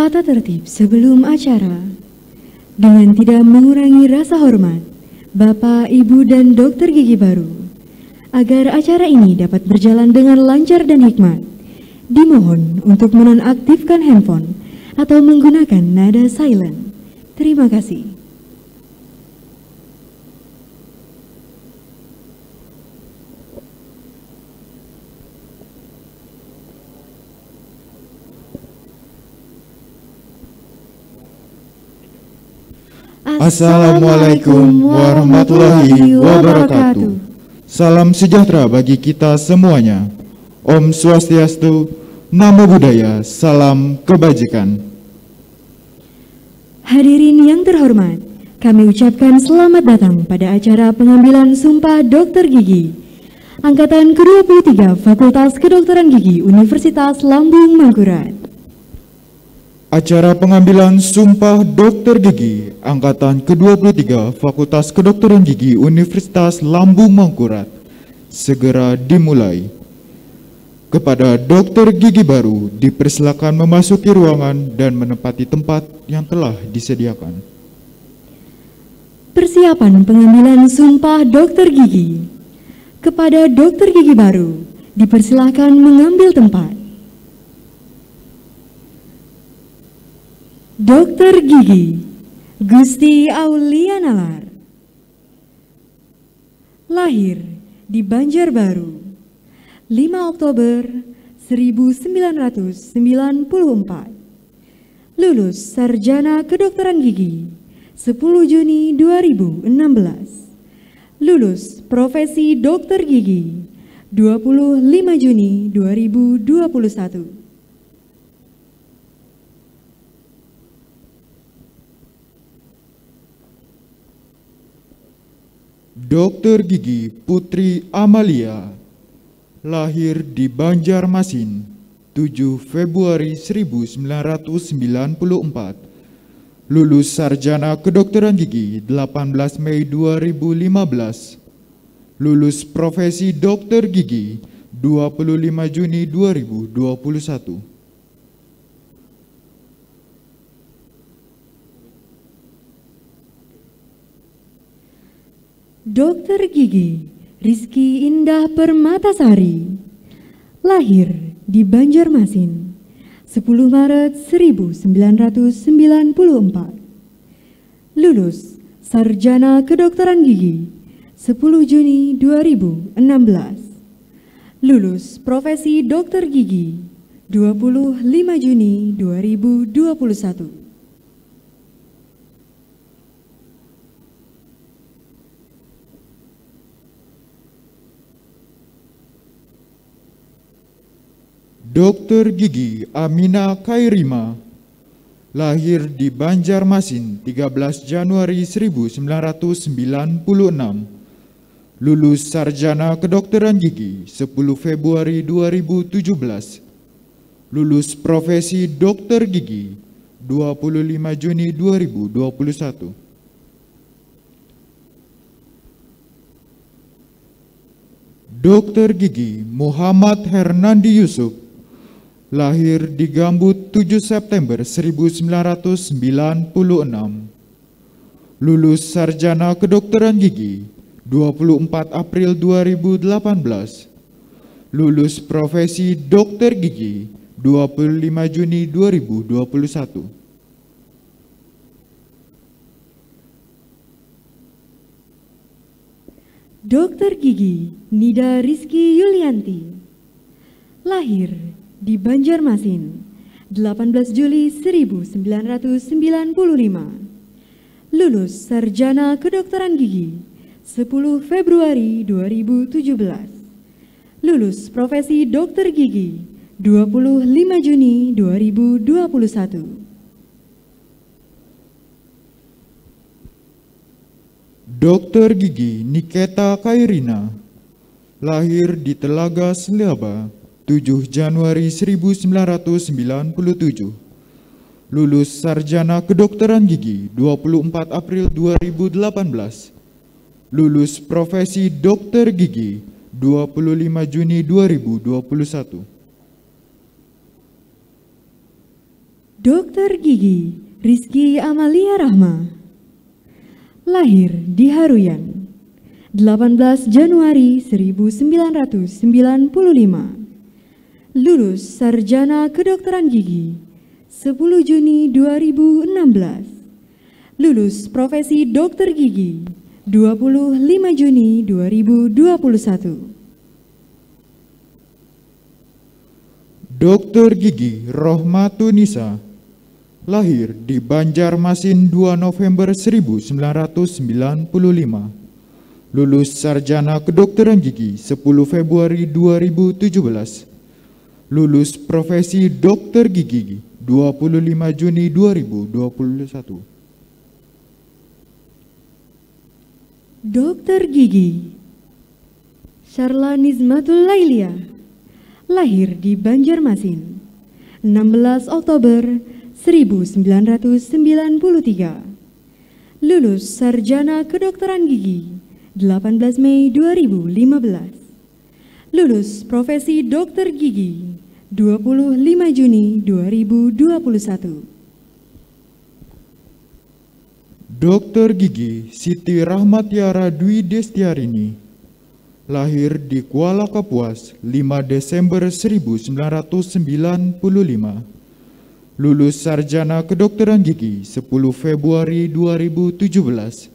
Tata tertib sebelum acara. Dengan tidak mengurangi rasa hormat, Bapak, Ibu, dan Dokter Gigi Baru, agar acara ini dapat berjalan dengan lancar dan hikmat, dimohon untuk menonaktifkan handphone atau menggunakan nada silent. Terima kasih. Assalamualaikum warahmatullahi wabarakatuh. Salam sejahtera bagi kita semuanya. Om Swastiastu, Namo Buddhaya, salam kebajikan. Hadirin yang terhormat, kami ucapkan selamat datang pada acara pengambilan Sumpah Dokter Gigi Angkatan ke-23 Fakultas Kedokteran Gigi Universitas Lambung Mangkurat. Acara pengambilan Sumpah Dokter Gigi Angkatan ke-23 Fakultas Kedokteran Gigi Universitas Lambung Mangkurat segera dimulai. Kepada dokter gigi baru dipersilakan memasuki ruangan dan menempati tempat yang telah disediakan. Persiapan pengambilan Sumpah Dokter Gigi. Kepada dokter gigi baru dipersilakan mengambil tempat. Dokter Gigi Gusti Aulia Nalar, lahir di Banjarbaru 5 Oktober 1994, lulus Sarjana Kedokteran Gigi 10 Juni 2016, lulus Profesi Dokter Gigi 25 Juni 2021. Dokter Gigi Putri Amalia, lahir di Banjarmasin 7 Februari 1994, lulus Sarjana Kedokteran Gigi 18 Mei 2015, lulus Profesi Dokter Gigi 25 Juni 2021. Dokter Gigi Rizky Indah Permatasari, lahir di Banjarmasin 10 Maret 1994, lulus Sarjana Kedokteran Gigi 10 Juni 2016, lulus Profesi Dokter Gigi 25 Juni 2021. Dokter Gigi Amina Kairima, lahir di Banjarmasin 13 Januari 1996, lulus Sarjana Kedokteran Gigi 10 Februari 2017, lulus Profesi Dokter Gigi 25 Juni 2021. Dokter Gigi Muhammad Hernandi Yusuf, lahir di Gambut 7 September 1996, lulus Sarjana Kedokteran Gigi 24 April 2018, lulus Profesi Dokter Gigi 25 Juni 2021. Dokter Gigi Nida Rizky Yulianti, lahir di Banjarmasin 18 Juli 1995, lulus Sarjana Kedokteran Gigi 10 Februari 2017, lulus Profesi Dokter Gigi 25 Juni 2021. Dokter Gigi Niketa Kairina, lahir di Telaga Seliaba 7 Januari 1997, lulus Sarjana Kedokteran Gigi 24 April 2018, lulus Profesi Dokter Gigi 25 Juni 2021. Dokter Gigi Rizky Amalia Rahma, lahir di Haruyan, 18 Januari 1995, lulus sarjana kedokteran gigi 10 Juni 2016, lulus profesi dokter gigi 25 Juni 2021. Dokter Gigi Rohmatunisa, lahir di Banjarmasin 2 November 1995, lulus sarjana kedokteran gigi 10 Februari 2017, lulus profesi dokter gigi 25 Juni 2021. Dokter Gigi Syarla Nizmatul Lailia, lahir di Banjarmasin, 16 Oktober 1993, lulus sarjana kedokteran gigi 18 Mei 2015, lulus profesi dokter gigi 25 Juni 2021. Dokter Gigi Siti Rahmatiara Dwi Destiarini, lahir di Kuala Kapuas 5 Desember 1995, lulus sarjana kedokteran gigi 10 Februari 2017,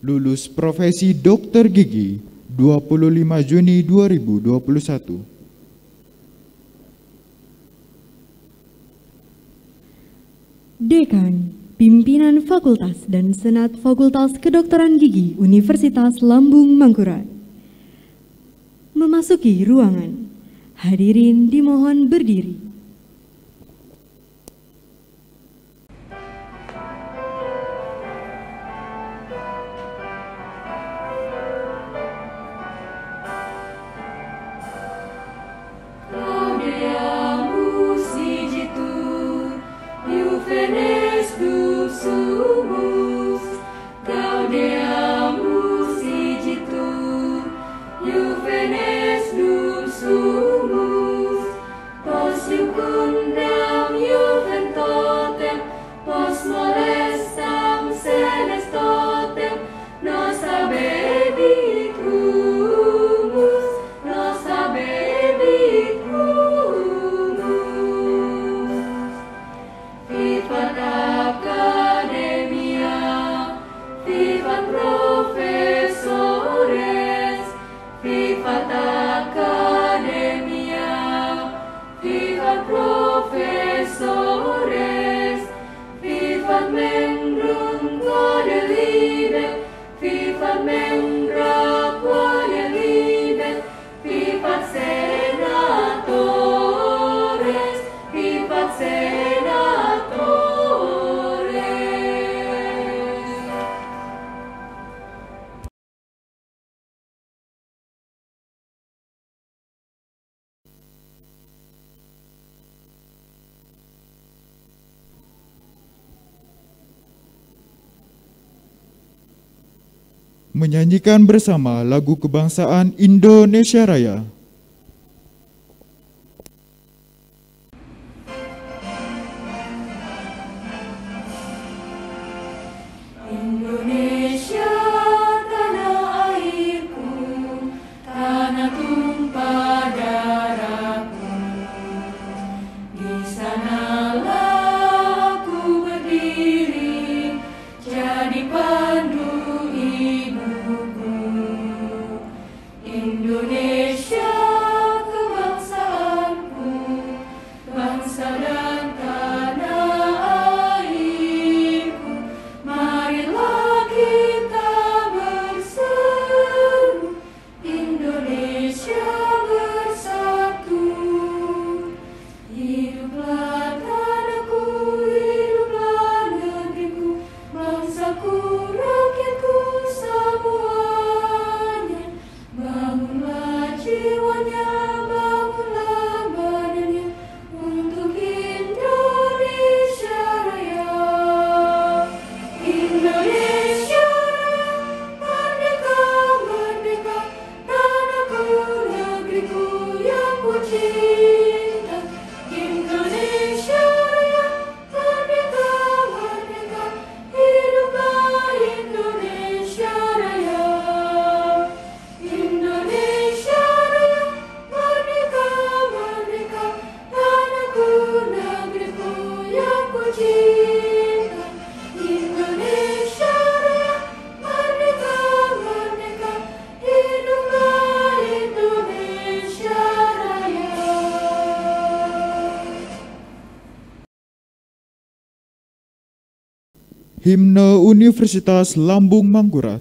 lulus profesi dokter gigi 25 Juni 2021. Dekan, Pimpinan Fakultas dan Senat Fakultas Kedokteran Gigi Universitas Lambung Mangkurat. Memasuki ruangan, hadirin dimohon berdiri. Menyanyikan bersama lagu kebangsaan Indonesia Raya. Indonesia tanah airku, tanah tumpah darahku. Di sanalah aku berdiri, jadi pandu ibuku. Indonesia kebangsaanku, bangsa dan tanah airku. Marilah kita berseru, Indonesia Himne Universitas Lambung Mangkurat.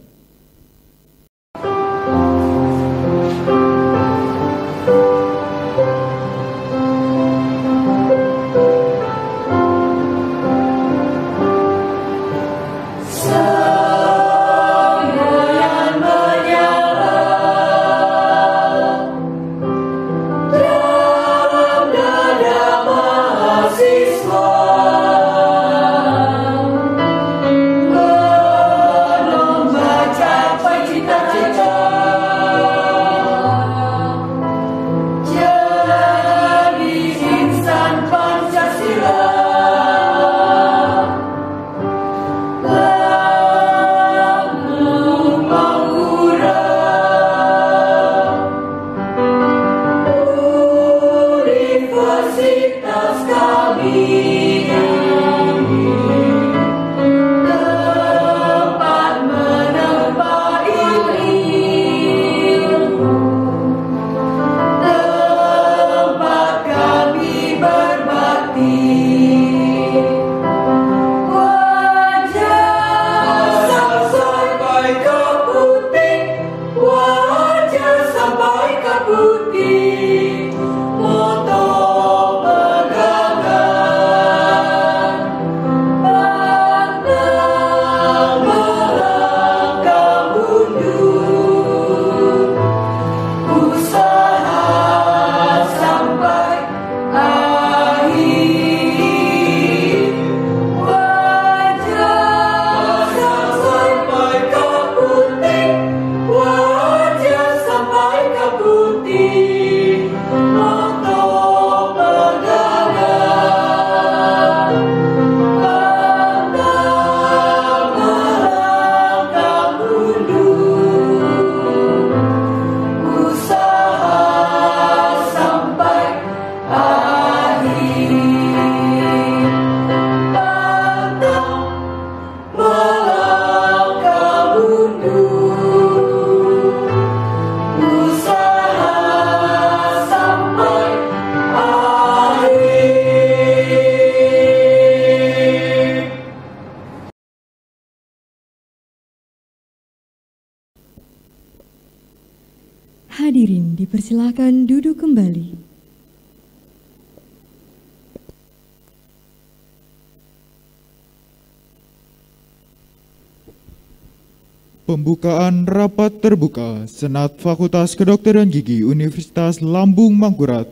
Hadirin dipersilakan duduk kembali. Pembukaan rapat terbuka Senat Fakultas Kedokteran Gigi Universitas Lambung Mangkurat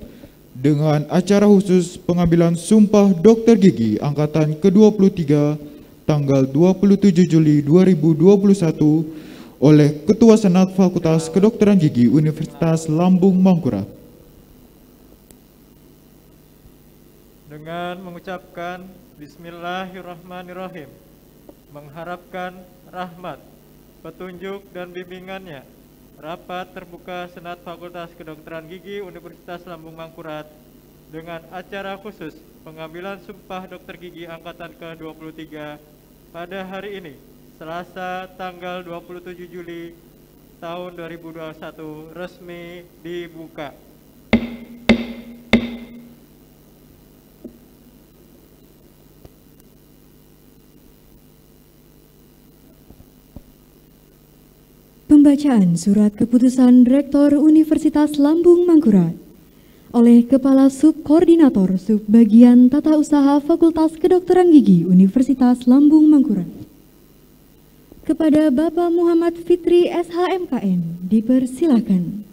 dengan acara khusus pengambilan Sumpah Dokter Gigi Angkatan ke-23 tanggal 27 Juli 2021 oleh Ketua Senat Fakultas Kedokteran Gigi Universitas Lambung Mangkurat. Dengan mengucapkan Bismillahirrahmanirrahim, mengharapkan rahmat, petunjuk dan bimbingannya, rapat terbuka Senat Fakultas Kedokteran Gigi Universitas Lambung Mangkurat dengan acara khusus pengambilan Sumpah Dokter Gigi Angkatan ke-23 pada hari ini, Selasa tanggal 27 Juli tahun 2021 resmi dibuka. Pembacaan Surat Keputusan Rektor Universitas Lambung Mangkurat oleh Kepala Subkoordinator Subbagian Tata Usaha Fakultas Kedokteran Gigi Universitas Lambung Mangkurat. Kepada Bapak Muhammad Fitri SHMKN, dipersilakan.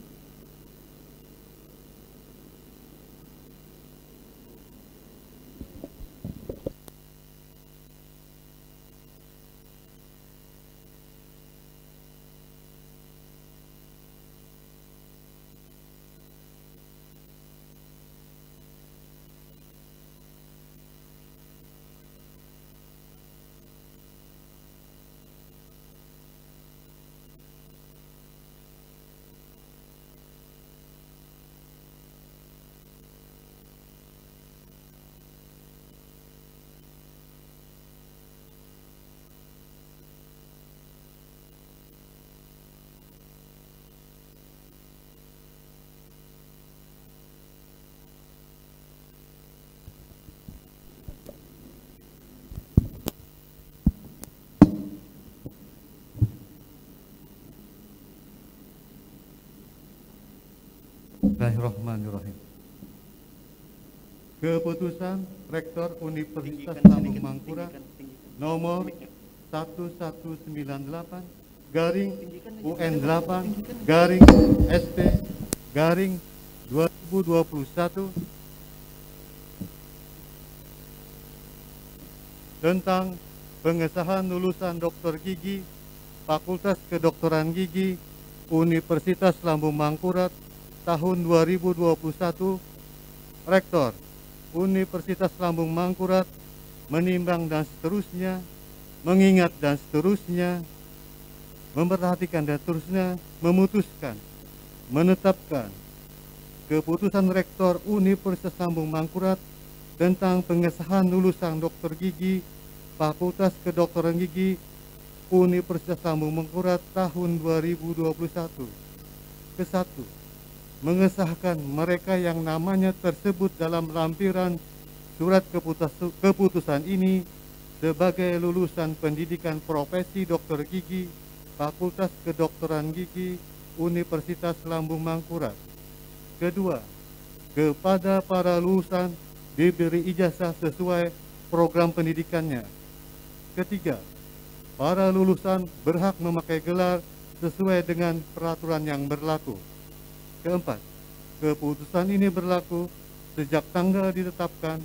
Bismillahirrahmanirrahim. Keputusan Rektor Universitas Lambung Mangkurat nomor 1198 garing UN 8 garing ST garing 2021 tentang pengesahan lulusan dokter gigi Fakultas Kedokteran Gigi Universitas Lambung Mangkurat tahun 2021. Rektor Universitas Lambung Mangkurat menimbang dan seterusnya, mengingat dan seterusnya, memperhatikan dan seterusnya, memutuskan, menetapkan keputusan Rektor Universitas Lambung Mangkurat tentang pengesahan lulusan dokter gigi Fakultas Kedokteran Gigi Universitas Lambung Mangkurat tahun 2021. Ke-1. Mengesahkan mereka yang namanya tersebut dalam lampiran surat keputusan ini sebagai lulusan pendidikan profesi dokter gigi Fakultas Kedokteran Gigi Universitas Lambung Mangkurat. Kedua, kepada para lulusan diberi ijazah sesuai program pendidikannya. Ketiga, para lulusan berhak memakai gelar sesuai dengan peraturan yang berlaku. Keempat, keputusan ini berlaku sejak tanggal ditetapkan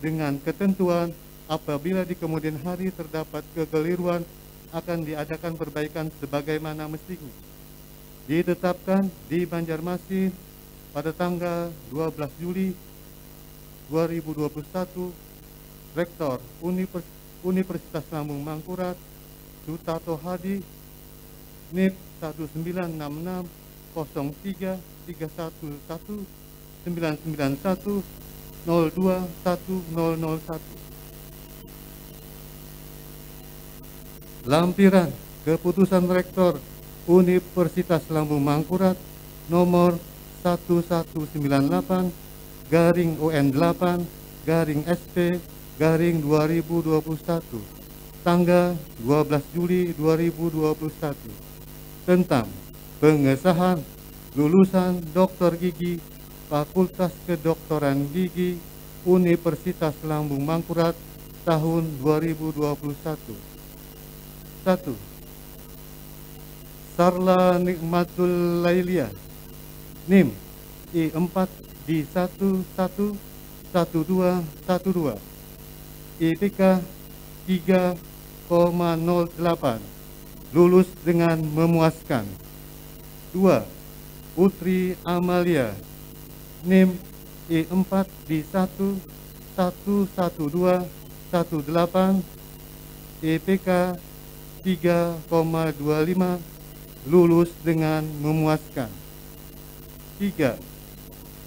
dengan ketentuan apabila di kemudian hari terdapat kekeliruan akan diadakan perbaikan sebagaimana mestinya. Ditetapkan di Banjarmasin pada tanggal 12 Juli 2021, Rektor Universitas Lambung Mangkurat Sutato Hadi NIP 19963319101. Lampiran Keputusan Rektor Universitas Lambung Mangkurat nomor 1198 garing UN 8 garing SP garing 2021 tanggal 12 Juli 2021 tentang pengesahan lulusan dokter gigi Fakultas Kedokteran Gigi Universitas Lambung Mangkurat tahun 2021. 1. Sarla Nikmatul Lailia NIM I4D111212 IPK 3,08 lulus dengan memuaskan. 2. Putri Amalia NIM I4D111218 IPK 3,25 lulus dengan memuaskan. 3.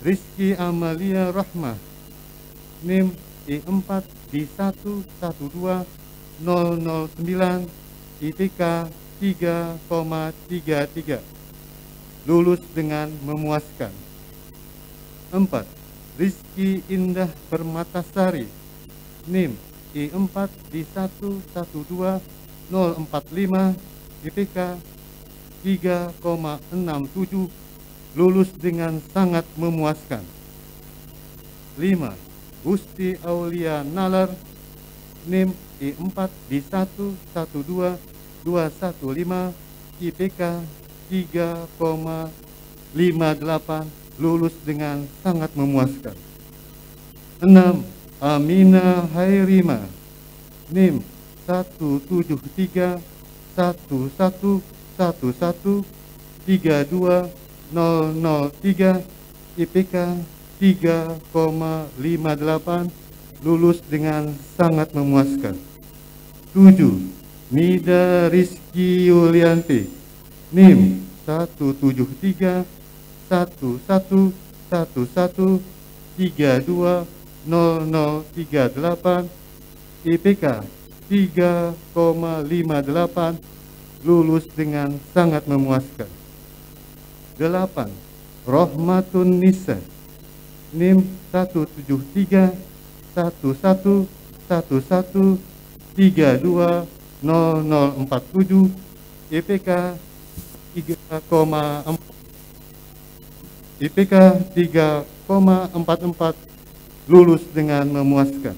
Rizky Amalia Rahmah NIM I4D112009 IPK 3,33 lulus dengan memuaskan. 4. Rizky Indah Permatasari NIM I4D112045 IPK 3,67 lulus dengan sangat memuaskan. 5. Gusti Aulia Nalar NIM I4D112215 IPK 3,58 lulus dengan sangat memuaskan. 6. Amina Hairima NIM 17311113203 IPK 3,58 lulus dengan sangat memuaskan. 7. Nida Rizky Yulianti NIM 1731111320038 IPK 3,58 lulus dengan sangat memuaskan. 8. Rohmatun Nisa NIM 1731111320047 IPK 3,4 IPK 3,44, lulus dengan memuaskan.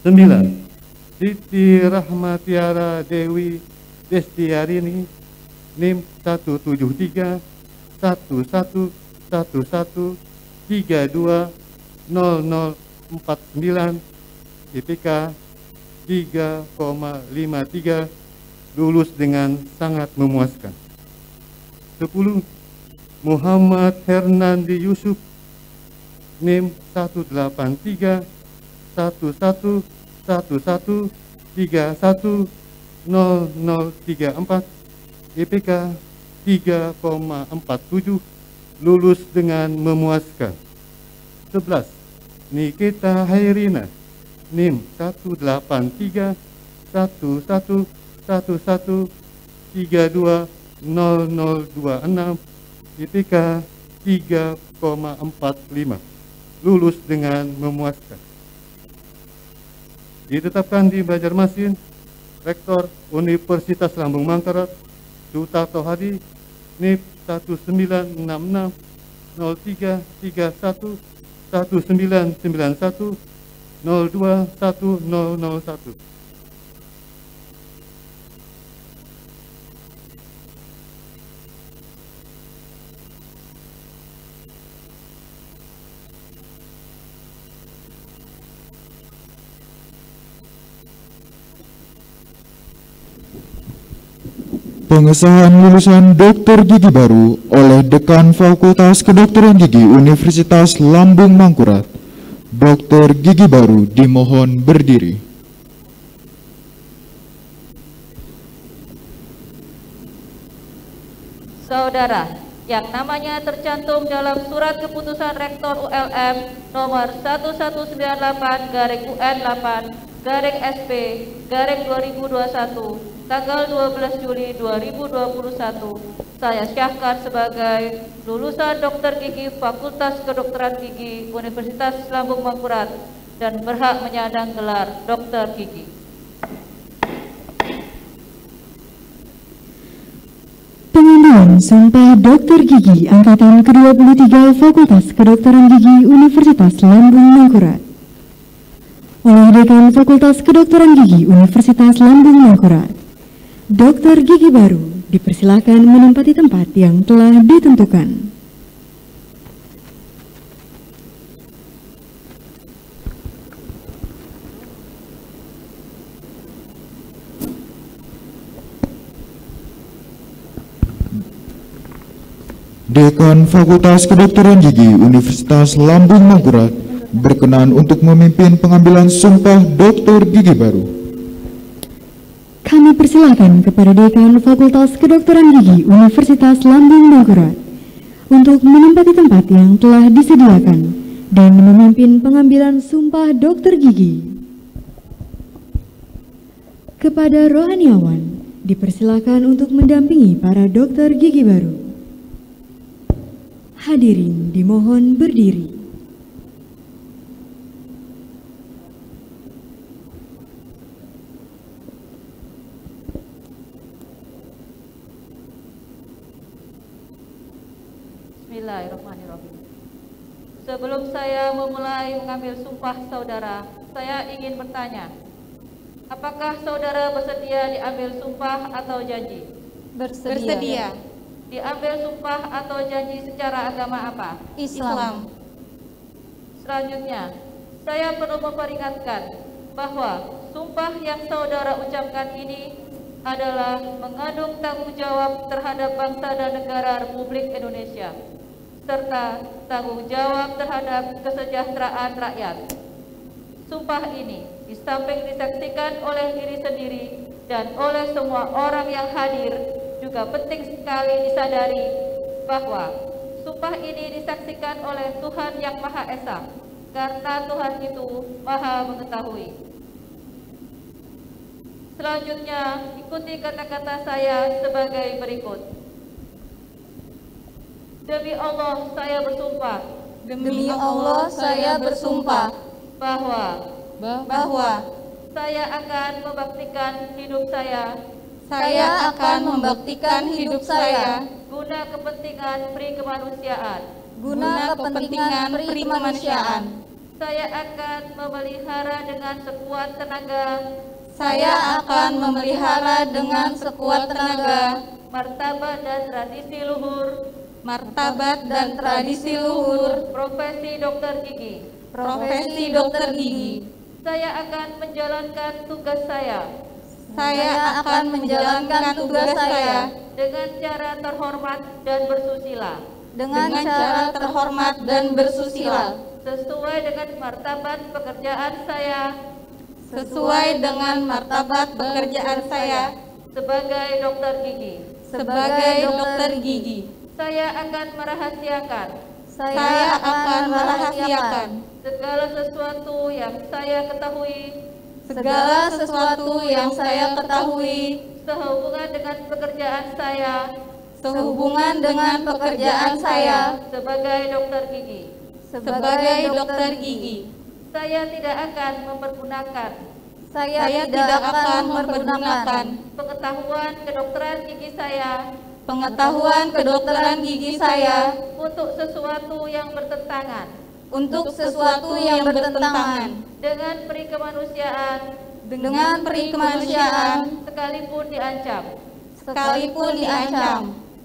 9. Siti Rahmatiara Dewi Destiarini, NIM 173 11 11 32 0049, IPK 3,53, lulus dengan sangat memuaskan. 10. Muhammad Hernandi Yusuf, NIM 183 11 11 31 0034, IPK 3,47, lulus dengan memuaskan. 11. Nikita Hairina, NIM 183 11 11 32 0026, IPK 3,45, lulus dengan memuaskan. Ditetapkan di Banjarmasin, Rektor Universitas Lambung Mangkurat, Sutarto Hadi, NIP 1966 0331 1991 021001. Pengesahan lulusan dokter gigi baru oleh Dekan Fakultas Kedokteran Gigi Universitas Lambung Mangkurat. Dokter gigi baru dimohon berdiri. Saudara, yang namanya tercantum dalam Surat Keputusan Rektor ULM nomor 1198-UN8-SP-2021 tanggal 12 Juli 2021, saya syahkan sebagai lulusan dokter gigi Fakultas Kedokteran Gigi Universitas Lambung Mangkurat dan berhak menyandang gelar dokter gigi. Pengambilan Sumpah Dokter Gigi Angkatan ke-23 Fakultas Kedokteran Gigi Universitas Lambung Mangkurat oleh Dekan Fakultas Kedokteran Gigi Universitas Lambung Mangkurat. Dokter gigi baru dipersilakan menempati tempat yang telah ditentukan. Dekan Fakultas Kedokteran Gigi Universitas Lambung Mangkurat berkenan untuk memimpin pengambilan sumpah dokter gigi baru. Kami persilakan kepada Dekan Fakultas Kedokteran Gigi Universitas Lambung Mangkurat untuk menempati tempat yang telah disediakan dan memimpin pengambilan sumpah dokter gigi. Kepada rohaniawan dipersilakan untuk mendampingi para dokter gigi baru. Hadirin dimohon berdiri. Bismillahirrahmanirrahim. Sebelum saya memulai mengambil sumpah saudara, saya ingin bertanya, apakah saudara bersedia diambil sumpah atau janji? Bersedia. Diambil sumpah atau janji secara agama apa? Islam. Selanjutnya, saya perlu memperingatkan bahwa sumpah yang saudara ucapkan ini adalah mengandung tanggung jawab terhadap bangsa dan negara Republik Indonesia, serta tanggung jawab terhadap kesejahteraan rakyat. Sumpah ini di samping disaksikan oleh diri sendiri dan oleh semua orang yang hadir, juga penting sekali disadari bahwa sumpah ini disaksikan oleh Tuhan Yang Maha Esa, karena Tuhan itu Maha Mengetahui. Selanjutnya, ikuti kata-kata saya sebagai berikut. Demi Allah, saya bersumpah. Demi Allah, saya bersumpah Bahwa bahwa saya akan membaktikan hidup saya Saya akan membaktikan hidup saya guna kepentingan pri kemanusiaan. guna kepentingan kemanusiaan. Saya akan memelihara dengan sekuat tenaga Saya akan memelihara dengan sekuat tenaga martabat dan tradisi luhur martabat dan tradisi luhur profesi dokter gigi. profesi dokter gigi. Saya akan menjalankan tugas saya Saya akan menjalankan tugas saya dengan cara terhormat dan bersusila, dengan cara terhormat dan bersusila, sesuai dengan martabat pekerjaan saya sesuai dengan martabat pekerjaan saya sebagai dokter gigi. sebagai dokter gigi. Saya akan merahasiakan Saya akan merahasiakan segala sesuatu yang saya ketahui segala sesuatu yang saya ketahui sehubungan dengan pekerjaan saya sehubungan dengan pekerjaan saya sebagai dokter gigi. sebagai dokter gigi. Saya tidak akan mempergunakan Saya tidak akan mempergunakan pengetahuan kedokteran gigi saya pengetahuan kedokteran gigi saya untuk sesuatu yang bertentangan untuk sesuatu yang bertentangan dengan pri kemanusiaan dengan peri kemanusiaan sekalipun diancam. sekalipun diancam.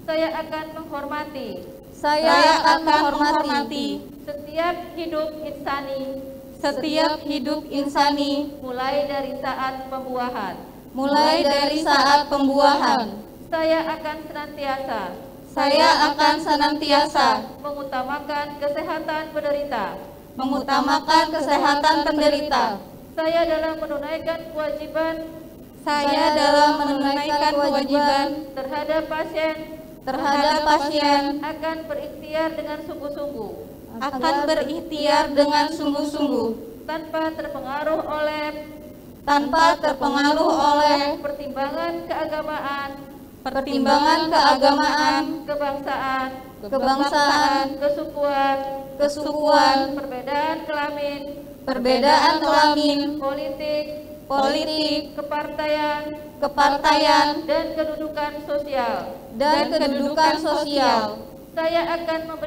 Saya akan menghormati Saya akan menghormati setiap hidup insani setiap hidup insani mulai dari saat pembuahan. mulai dari saat pembuahan. Saya akan senantiasa Saya akan senantiasa mengutamakan kesehatan penderita. mengutamakan kesehatan penderita. Saya dalam menunaikan kewajiban Saya dalam menunaikan kewajiban terhadap pasien terhadap pasien akan berikhtiar dengan sungguh-sungguh akan berikhtiar dengan sungguh-sungguh tanpa terpengaruh oleh pertimbangan keagamaan, kebangsaan, kesukuan, perbedaan kelamin, politik, kepartaian, dan kedudukan sosial. Saya akan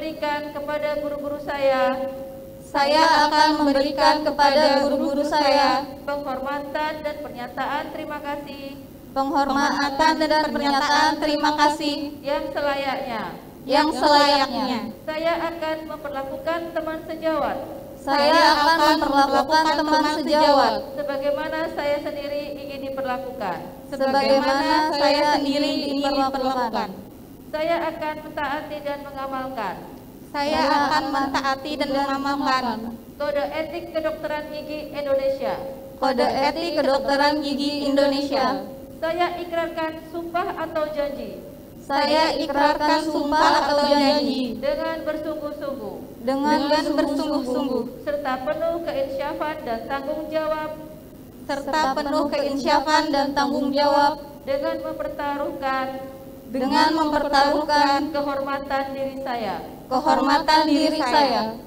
memberikan kepada guru-guru saya penghormatan dan pernyataan terima kasih yang selayaknya. Saya akan memperlakukan teman sejawat sebagaimana saya sendiri ingin diperlakukan. Saya akan mentaati dan mengamalkan Kode Etik Kedokteran Gigi Indonesia. Saya ikrarkan sumpah atau janji dengan bersungguh-sungguh serta penuh keinsyafan dan tanggung jawab dengan mempertaruhkan kehormatan diri saya.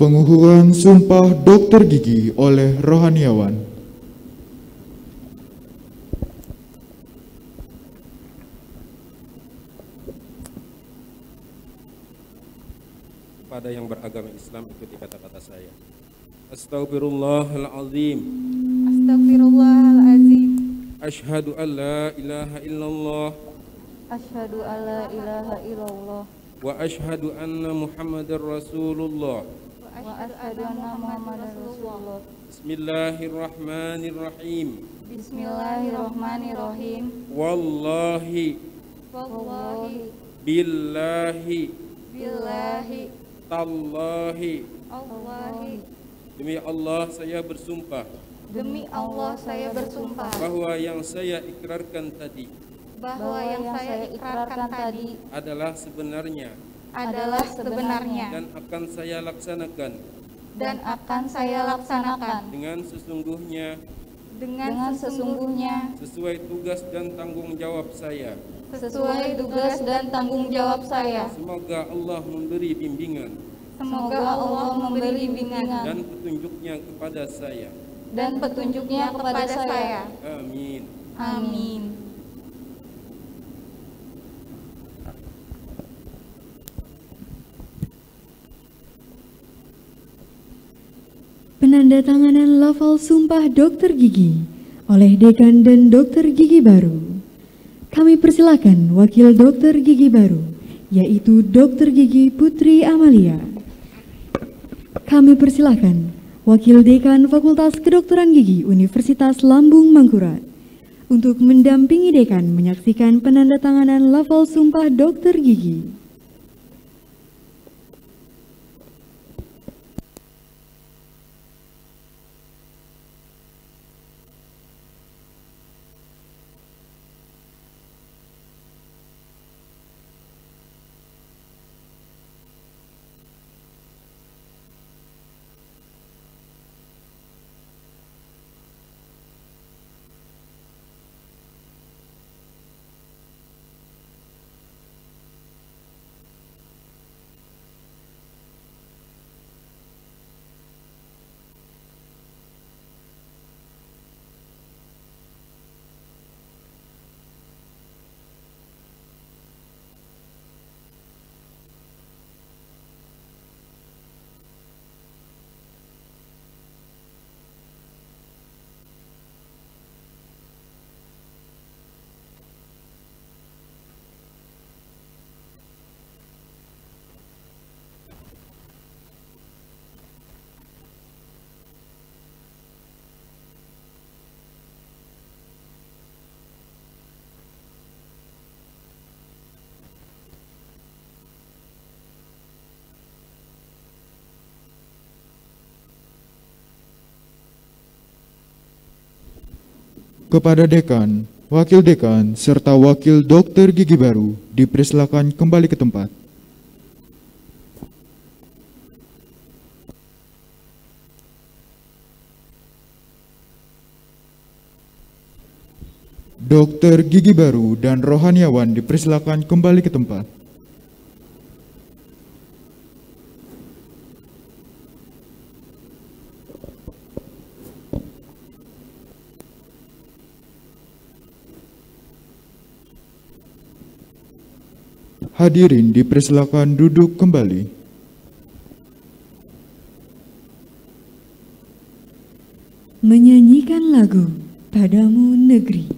Pengukuhan Sumpah Dokter Gigi oleh Rohaniawan. Pada yang beragama Islam ikuti kata-kata saya. Astaghfirullahaladzim. Astagfirullahalazim. Asyhadu an la ilaha illallah. Asyhadu an la ilaha illallah Wa asyhadu anna Muhammadar Rasulullah. wa asyhadu anna Muhammadar Rasulullah. Bismillahirrahmanirrahim. Bismillahirrahmanirrahim. Wallahi, Wallahi, billahi, billahi, tallahi. Allahi. Demi Allah saya bersumpah Demi Allah saya bersumpah bahwa yang saya ikrarkan tadi bahwa yang saya ikrarkan tadi adalah sebenarnya adalah sebenarnya dan akan saya laksanakan dengan sesungguhnya dengan sesungguhnya sesuai tugas dan tanggung jawab saya. sesuai tugas dan tanggung jawab saya. Semoga Allah memberi bimbingan Semoga Allah memberi bimbingan dan petunjuknya kepada saya. Amin. Amin. Penandatanganan lafal sumpah dokter gigi oleh Dekan dan Dokter Gigi Baru. Kami persilakan Wakil Dokter Gigi Baru, yaitu Dokter Gigi Putri Amalia. Kami persilakan Wakil Dekan Fakultas Kedokteran Gigi Universitas Lambung Mangkurat untuk mendampingi Dekan menyaksikan penandatanganan lafal sumpah dokter gigi. Kepada Dekan, Wakil Dekan, serta Wakil Dokter Gigi Baru dipersilakan kembali ke tempat. Dokter Gigi Baru dan rohaniawan dipersilakan kembali ke tempat. Hadirin dipersilakan duduk kembali. Menyanyikan lagu Padamu Negeri.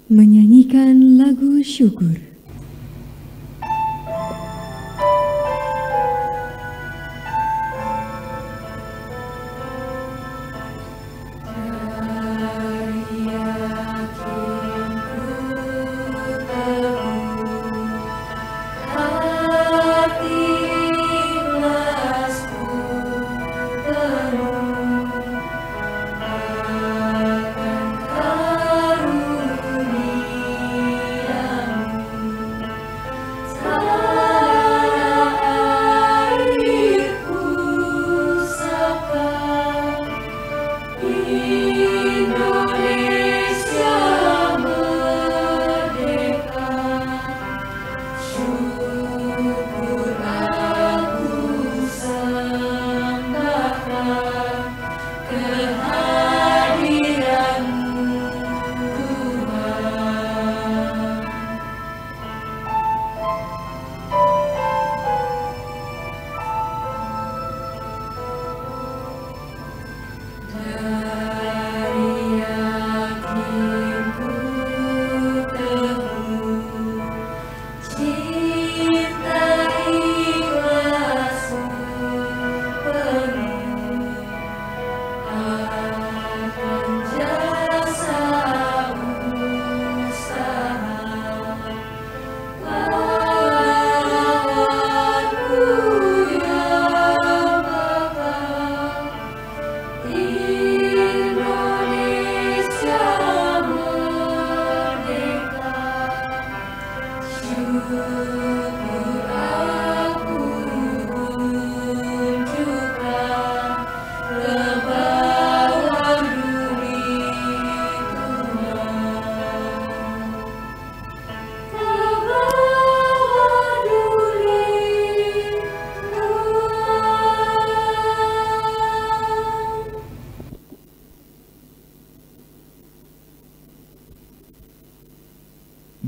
Menyanyikan lagu syukur.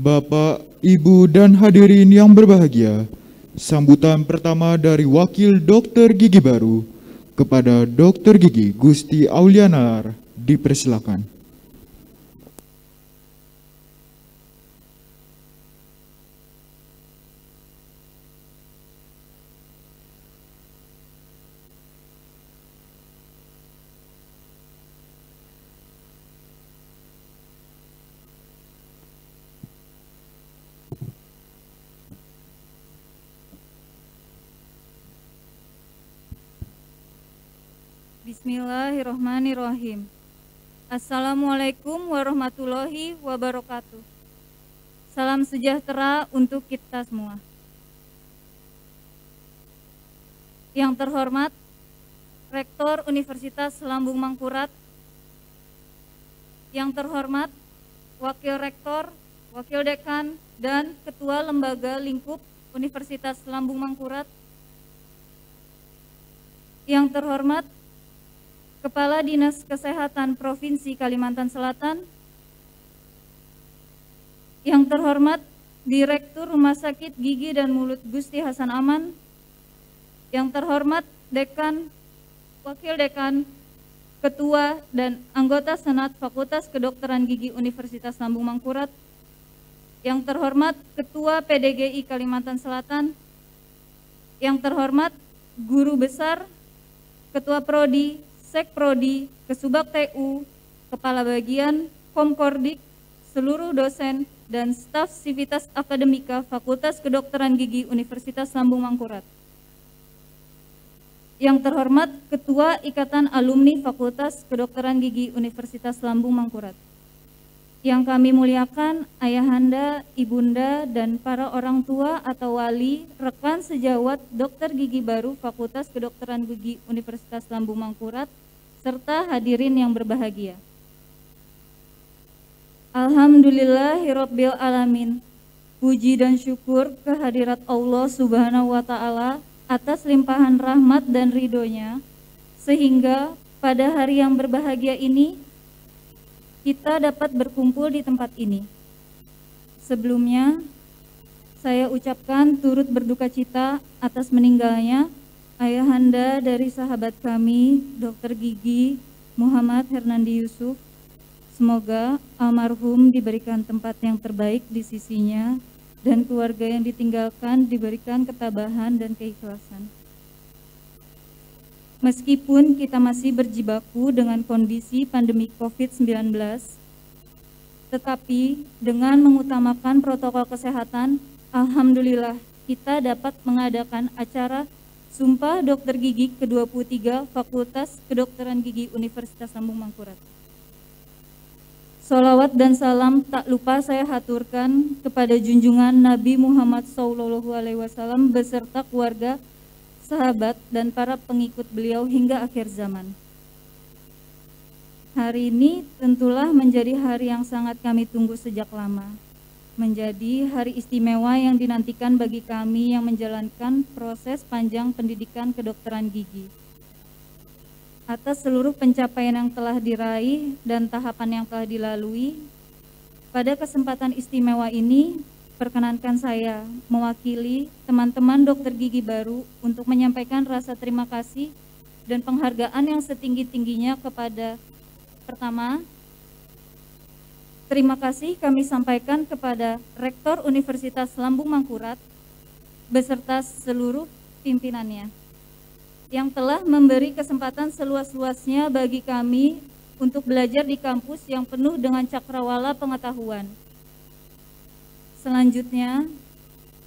Bapak, Ibu, dan hadirin yang berbahagia, sambutan pertama dari Wakil Dokter Gigi Baru kepada Dokter Gigi Gusti Aulianar dipersilakan. Bismillahirrahmanirrahim. Assalamualaikum warahmatullahi wabarakatuh. Salam sejahtera untuk kita semua. Yang terhormat Rektor Universitas Lambung Mangkurat, yang terhormat Wakil Rektor, Wakil Dekan, dan Ketua Lembaga Lingkup Universitas Lambung Mangkurat, yang terhormat Kepala Dinas Kesehatan Provinsi Kalimantan Selatan, yang terhormat Direktur Rumah Sakit Gigi dan Mulut Gusti Hasan Aman, yang terhormat Dekan, Wakil Dekan, Ketua dan anggota Senat Fakultas Kedokteran Gigi Universitas Lambung Mangkurat, yang terhormat Ketua PDGI Kalimantan Selatan, yang terhormat Guru Besar, Ketua Prodi, Sekprodi, Kesubag TU, Kepala Bagian, Komkordik, seluruh dosen, dan staf Sivitas Akademika Fakultas Kedokteran Gigi Universitas Lambung Mangkurat. Yang terhormat Ketua Ikatan Alumni Fakultas Kedokteran Gigi Universitas Lambung Mangkurat. Yang kami muliakan ayahanda, ibunda, dan para orang tua atau wali, rekan sejawat Dokter Gigi Baru Fakultas Kedokteran Gigi Universitas Lambung Mangkurat, serta hadirin yang berbahagia. Alhamdulillahirabbil alamin. Puji dan syukur kehadirat Allah Subhanahu wa taala atas limpahan rahmat dan ridhonya, sehingga pada hari yang berbahagia ini kita dapat berkumpul di tempat ini. Sebelumnya, saya ucapkan turut berduka cita atas meninggalnya ayahanda dari sahabat kami, Dr. Gigi Muhammad Hernandi Yusuf. Semoga almarhum diberikan tempat yang terbaik di sisinya dan keluarga yang ditinggalkan diberikan ketabahan dan keikhlasan. Meskipun kita masih berjibaku dengan kondisi pandemi COVID-19, tetapi dengan mengutamakan protokol kesehatan, alhamdulillah kita dapat mengadakan acara Sumpah Dokter Gigi ke-23 Fakultas Kedokteran Gigi Universitas Lambung Mangkurat. Sholawat dan salam tak lupa saya haturkan kepada junjungan Nabi Muhammad SAW beserta keluarga, sahabat, dan para pengikut beliau hingga akhir zaman. Hari ini tentulah menjadi hari yang sangat kami tunggu sejak lama. Menjadi hari istimewa yang dinantikan bagi kami yang menjalankan proses panjang pendidikan kedokteran gigi. Atas seluruh pencapaian yang telah diraih dan tahapan yang telah dilalui, pada kesempatan istimewa ini, perkenankan saya mewakili teman-teman dokter gigi baru untuk menyampaikan rasa terima kasih dan penghargaan yang setinggi-tingginya kepada pertama, Terima kasih kami sampaikan kepada Rektor Universitas Lambung Mangkurat beserta seluruh pimpinannya yang telah memberi kesempatan seluas-luasnya bagi kami untuk belajar di kampus yang penuh dengan cakrawala pengetahuan. Selanjutnya,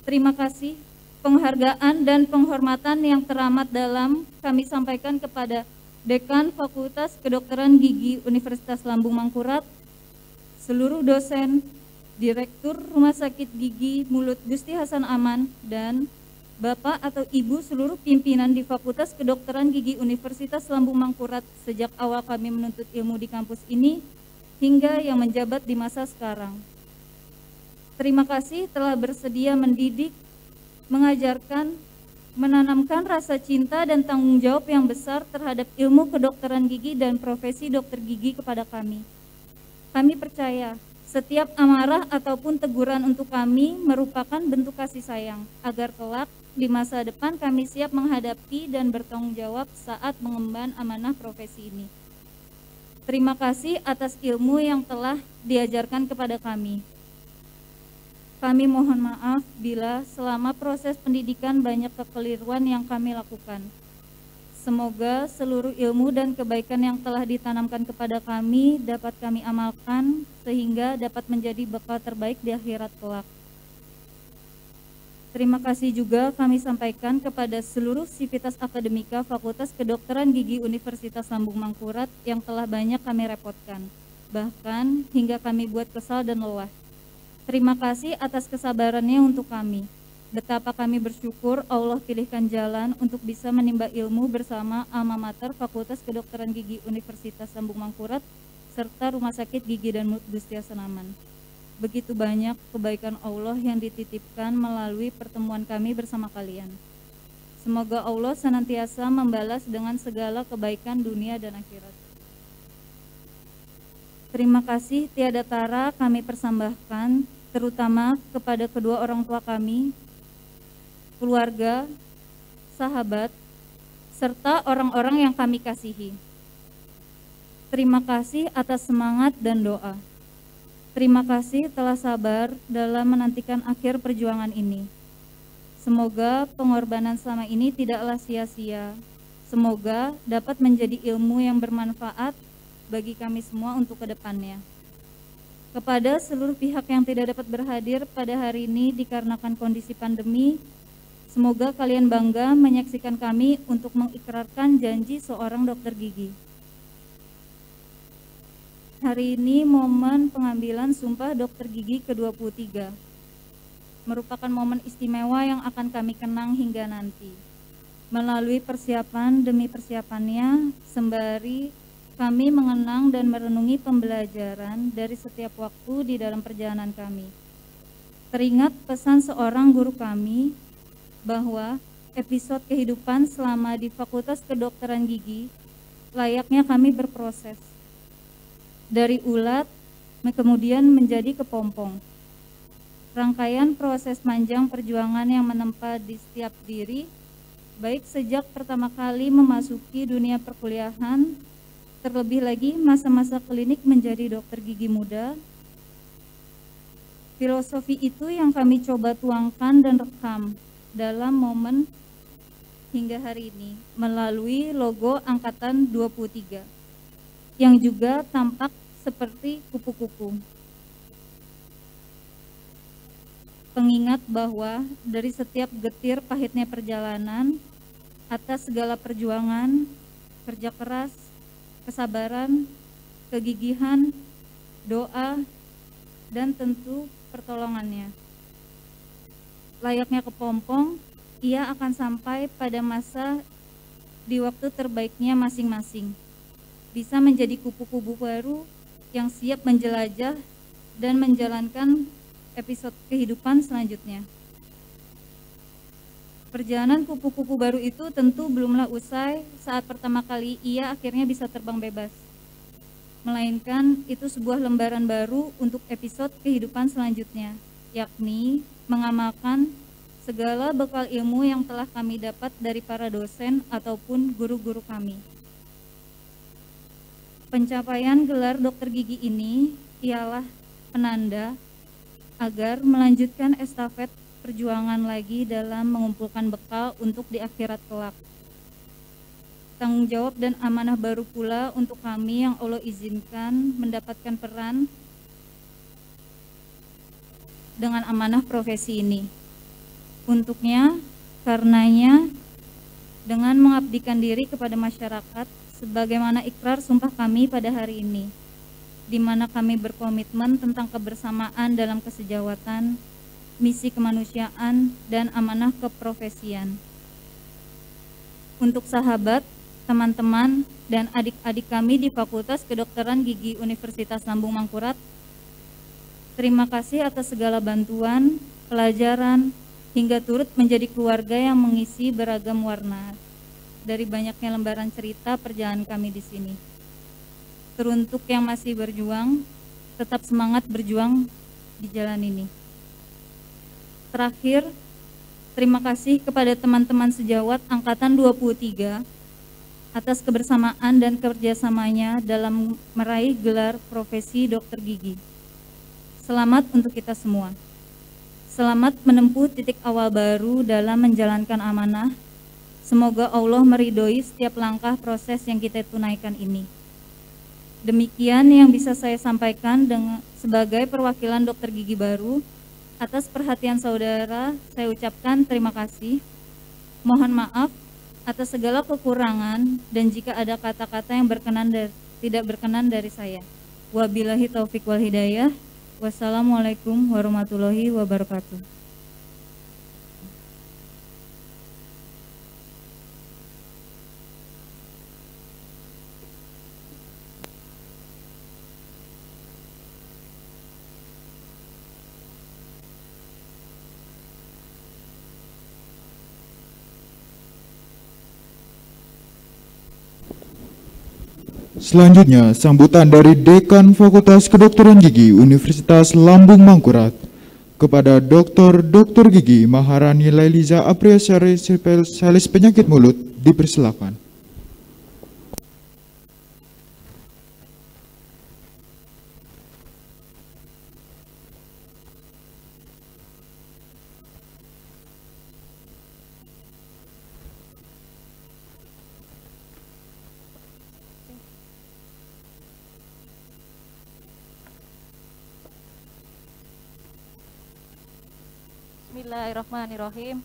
terima kasih penghargaan dan penghormatan yang teramat dalam kami sampaikan kepada Dekan Fakultas Kedokteran Gigi Universitas Lambung Mangkurat, seluruh dosen, Direktur Rumah Sakit Gigi Mulut Gusti Hasan Aman, dan Bapak atau Ibu seluruh pimpinan di Fakultas Kedokteran Gigi Universitas Lambung Mangkurat sejak awal kami menuntut ilmu di kampus ini hingga yang menjabat di masa sekarang. Terima kasih telah bersedia mendidik, mengajarkan, menanamkan rasa cinta dan tanggung jawab yang besar terhadap ilmu kedokteran gigi dan profesi dokter gigi kepada kami. Kami percaya setiap amarah ataupun teguran untuk kami merupakan bentuk kasih sayang agar kelak di masa depan kami siap menghadapi dan bertanggung jawab saat mengemban amanah profesi ini. Terima kasih atas ilmu yang telah diajarkan kepada kami. Kami mohon maaf bila selama proses pendidikan banyak kekeliruan yang kami lakukan. Semoga seluruh ilmu dan kebaikan yang telah ditanamkan kepada kami dapat kami amalkan sehingga dapat menjadi bekal terbaik di akhirat kelak. Terima kasih juga kami sampaikan kepada seluruh sivitas akademika Fakultas Kedokteran Gigi Universitas Lambung Mangkurat yang telah banyak kami repotkan, bahkan hingga kami buat kesal dan lelah. Terima kasih atas kesabarannya untuk kami. Betapa kami bersyukur Allah pilihkan jalan untuk bisa menimba ilmu bersama alma mater Fakultas Kedokteran Gigi Universitas Lambung Mangkurat serta Rumah Sakit Gigi dan Mulut Gusti Hasan Aman. Begitu banyak kebaikan Allah yang dititipkan melalui pertemuan kami bersama kalian. Semoga Allah senantiasa membalas dengan segala kebaikan dunia dan akhirat. Terima kasih tiada tara kami persembahkan, terutama kepada kedua orang tua kami, keluarga, sahabat, serta orang-orang yang kami kasihi. Terima kasih atas semangat dan doa. Terima kasih telah sabar dalam menantikan akhir perjuangan ini. Semoga pengorbanan selama ini tidaklah sia-sia. Semoga dapat menjadi ilmu yang bermanfaat bagi kami semua untuk kedepannya. Kepada seluruh pihak yang tidak dapat berhadir pada hari ini dikarenakan kondisi pandemi, semoga kalian bangga menyaksikan kami untuk mengikrarkan janji seorang dokter gigi. Hari ini momen pengambilan Sumpah Dokter Gigi ke-23. Merupakan momen istimewa yang akan kami kenang hingga nanti. Melalui persiapan demi persiapannya, sembari kami mengenang dan merenungi pembelajaran dari setiap waktu di dalam perjalanan kami. Teringat pesan seorang guru kami bahwa episode kehidupan selama di Fakultas Kedokteran Gigi layaknya kami berproses. Dari ulat, kemudian menjadi kepompong. Rangkaian proses panjang perjuangan yang menempa di setiap diri, baik sejak pertama kali memasuki dunia perkuliahan, terlebih lagi masa-masa klinik menjadi dokter gigi muda. Filosofi itu yang kami coba tuangkan dan rekam dalam momen hingga hari ini melalui logo Angkatan 23. Yang juga tampak seperti kupu-kupu. Pengingat bahwa dari setiap getir pahitnya perjalanan, atas segala perjuangan, kerja keras, kesabaran, kegigihan, doa, dan tentu pertolongannya. Layaknya kepompong, ia akan sampai pada masa di waktu terbaiknya masing-masing. Bisa menjadi kupu-kupu baru yang siap menjelajah dan menjalankan episode kehidupan selanjutnya. Perjalanan kupu-kupu baru itu tentu belumlah usai saat pertama kali ia akhirnya bisa terbang bebas. Melainkan itu sebuah lembaran baru untuk episode kehidupan selanjutnya, yakni mengamalkan segala bekal ilmu yang telah kami dapat dari para dosen ataupun guru-guru kami. Pencapaian gelar dokter gigi ini ialah penanda agar melanjutkan estafet perjuangan lagi dalam mengumpulkan bekal untuk di akhirat kelak. Tanggung jawab dan amanah baru pula untuk kami yang Allah izinkan mendapatkan peran dengan amanah profesi ini. Untuknya, karenanya, dengan mengabdikan diri kepada masyarakat, sebagaimana ikrar sumpah kami pada hari ini, di mana kami berkomitmen tentang kebersamaan dalam kesejawatan, misi kemanusiaan, dan amanah keprofesian. Untuk sahabat, teman-teman, dan adik-adik kami di Fakultas Kedokteran Gigi Universitas Lambung Mangkurat, terima kasih atas segala bantuan, pelajaran, hingga turut menjadi keluarga yang mengisi beragam warna dari banyaknya lembaran cerita perjalanan kami di sini. Teruntuk yang masih berjuang, tetap semangat berjuang di jalan ini. Terakhir, terima kasih kepada teman-teman sejawat Angkatan 23 atas kebersamaan dan kerjasamanya dalam meraih gelar profesi dokter gigi. Selamat untuk kita semua. Selamat menempuh titik awal baru dalam menjalankan amanah. Semoga Allah meridhoi setiap langkah proses yang kita tunaikan ini. Demikian yang bisa saya sampaikan sebagai perwakilan dokter gigi baru. Atas perhatian saudara, saya ucapkan terima kasih. Mohon maaf atas segala kekurangan dan jika ada kata-kata yang tidak berkenan dari saya. Wabillahi taufik wal hidayah. Wassalamualaikum warahmatullahi wabarakatuh. Selanjutnya, sambutan dari Dekan Fakultas Kedokteran Gigi Universitas Lambung Mangkurat kepada Dr. Gigi Maharani Lailiza Apriasari Spesialis Penyakit Mulut dipersilakan. Bismillahirrahmanirrahim.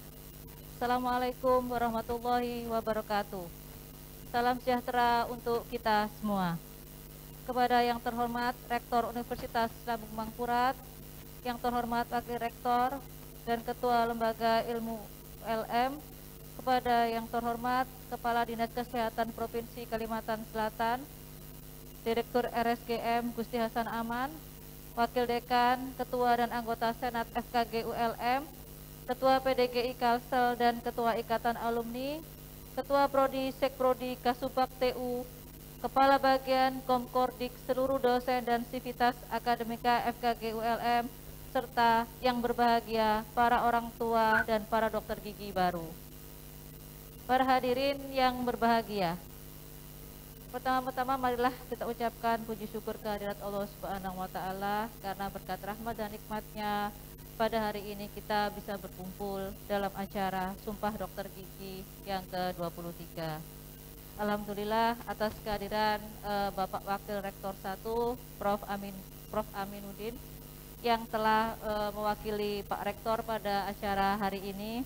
Assalamualaikum warahmatullahi wabarakatuh. Salam sejahtera untuk kita semua. Kepada yang terhormat Rektor Universitas Lambung Mangkurat, yang terhormat Wakil Rektor dan Ketua Lembaga Ilmu ULM, kepada yang terhormat Kepala Dinas Kesehatan Provinsi Kalimantan Selatan, Direktur RSGM Gusti Hasan Aman, Wakil Dekan, Ketua dan Anggota Senat FKG ULM, Ketua PDGI Kalsel dan Ketua Ikatan Alumni, Ketua Prodi Sekprodi Kasubag TU, Kepala Bagian Komkordik, seluruh dosen dan sivitas akademika FKG ULM, serta yang berbahagia para orang tua dan para dokter gigi baru. Para hadirin yang berbahagia, pertama-tama marilah kita ucapkan puji syukur kehadirat Allah Subhanahu wa Ta'ala karena berkat rahmat dan nikmatnya pada hari ini kita bisa berkumpul dalam acara Sumpah Dokter Gigi yang ke-23. Alhamdulillah atas kehadiran Bapak Wakil Rektor 1, Prof. Aminuddin yang telah mewakili Pak Rektor pada acara hari ini.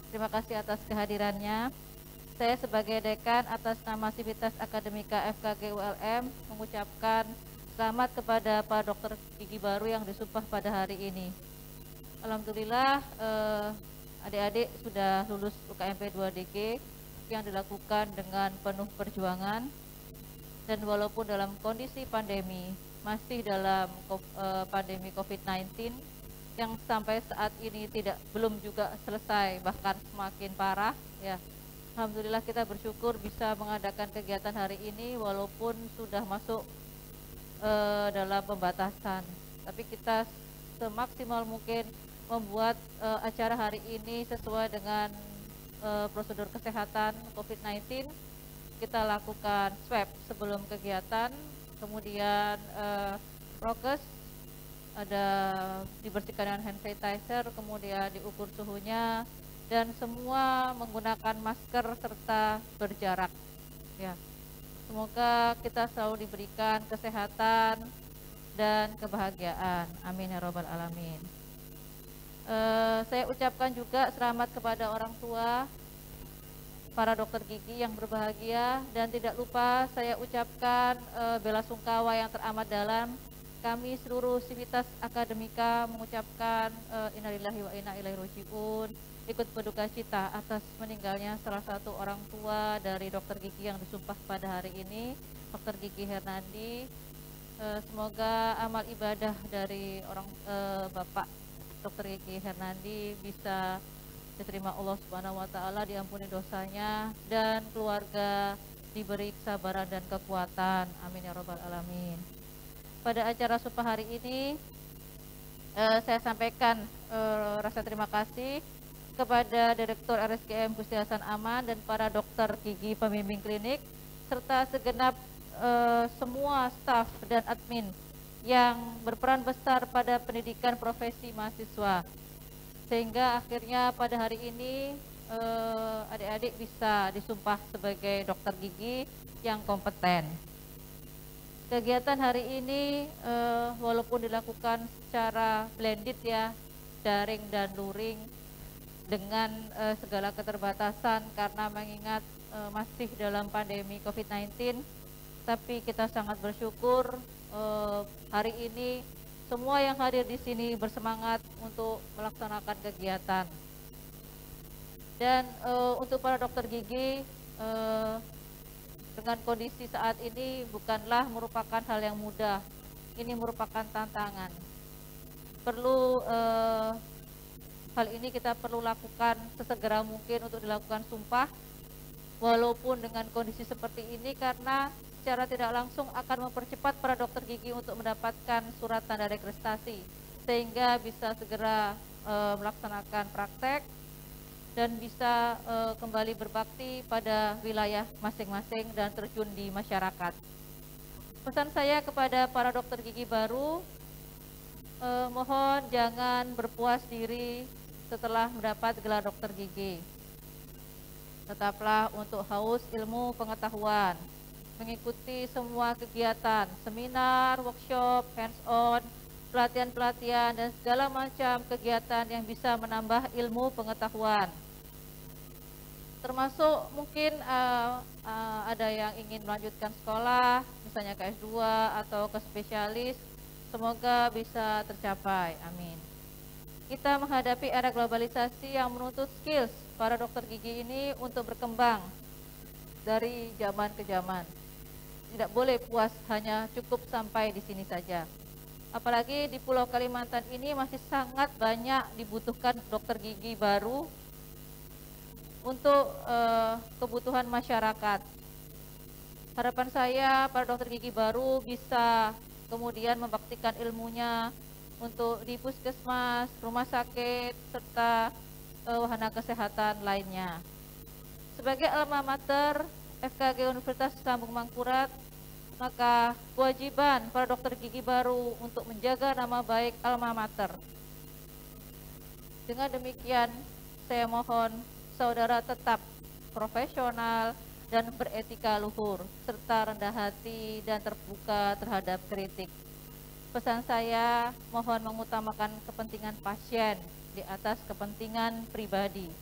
Terima kasih atas kehadirannya. Saya sebagai Dekan atas nama Sivitas Akademika FKG ULM mengucapkan selamat kepada Pak Dokter Gigi baru yang disumpah pada hari ini. Alhamdulillah adik-adik sudah lulus UKMP 2DG yang dilakukan dengan penuh perjuangan, dan walaupun dalam kondisi pandemi, masih dalam pandemi COVID-19 yang sampai saat ini belum juga selesai, bahkan semakin parah ya. Alhamdulillah kita bersyukur bisa mengadakan kegiatan hari ini walaupun sudah masuk dalam pembatasan, tapi kita semaksimal mungkin membuat acara hari ini sesuai dengan prosedur kesehatan COVID-19. Kita lakukan swab sebelum kegiatan kemudian prokes, ada dibersihkan dengan hand sanitizer, kemudian diukur suhunya, dan semua menggunakan masker serta berjarak. Ya, semoga kita selalu diberikan kesehatan dan kebahagiaan. Amin ya robbal alamin. Saya ucapkan juga selamat kepada orang tua para dokter gigi yang berbahagia, dan tidak lupa saya ucapkan bela sungkawa yang teramat dalam. Kami seluruh sivitas akademika mengucapkan innalillahi wa inna ilaihi rajiun, ikut berduka cita atas meninggalnya salah satu orang tua dari dokter gigi yang disumpah pada hari ini, Dokter Gigi Hernandi. Semoga amal ibadah dari Bapak Dokter Gigi Hernandi bisa diterima Allah Subhanahu wa taala, diampuni dosanya, dan keluarga diberi kesabaran dan kekuatan. Amin ya robbal alamin. Pada acara sumpah hari ini saya sampaikan rasa terima kasih kepada Direktur RSGM Gusti Hasan Aman dan para dokter gigi pembimbing klinik, serta segenap semua staf dan admin yang berperan besar pada pendidikan profesi mahasiswa, sehingga akhirnya pada hari ini adik-adik bisa disumpah sebagai dokter gigi yang kompeten. Kegiatan hari ini walaupun dilakukan secara blended ya, daring dan luring, dengan segala keterbatasan karena mengingat masih dalam pandemi COVID-19, tapi kita sangat bersyukur hari ini semua yang hadir di sini bersemangat untuk melaksanakan kegiatan. Dan untuk para dokter gigi, dengan kondisi saat ini bukanlah merupakan hal yang mudah. Ini merupakan tantangan. Hal ini kita perlu lakukan sesegera mungkin untuk dilakukan sumpah, walaupun dengan kondisi seperti ini, karena secara tidak langsung akan mempercepat para dokter gigi untuk mendapatkan surat tanda registrasi, sehingga bisa segera melaksanakan praktek dan bisa kembali berbakti pada wilayah masing-masing dan terjun di masyarakat. Pesan saya kepada para dokter gigi baru, mohon jangan berpuas diri setelah mendapat gelar dokter gigi. Tetaplah untuk haus ilmu pengetahuan, mengikuti semua kegiatan, seminar, workshop, hands-on, pelatihan-pelatihan, dan segala macam kegiatan yang bisa menambah ilmu pengetahuan. Termasuk mungkin ada yang ingin melanjutkan sekolah, misalnya ke S2 atau ke spesialis, semoga bisa tercapai, amin. Kita menghadapi era globalisasi yang menuntut skills para dokter gigi ini untuk berkembang dari zaman ke zaman. Tidak boleh puas hanya cukup sampai di sini saja. Apalagi di Pulau Kalimantan ini masih sangat banyak dibutuhkan dokter gigi baru untuk kebutuhan masyarakat. Harapan saya para dokter gigi baru bisa kemudian membaktikan ilmunya untuk di puskesmas, rumah sakit, serta wahana kesehatan lainnya. Sebagai alma mater FKG Universitas Lambung Mangkurat, maka kewajiban para dokter gigi baru untuk menjaga nama baik alma mater. Dengan demikian, saya mohon saudara tetap profesional dan beretika luhur, serta rendah hati dan terbuka terhadap kritik. Pesan saya, mohon mengutamakan kepentingan pasien di atas kepentingan pribadi.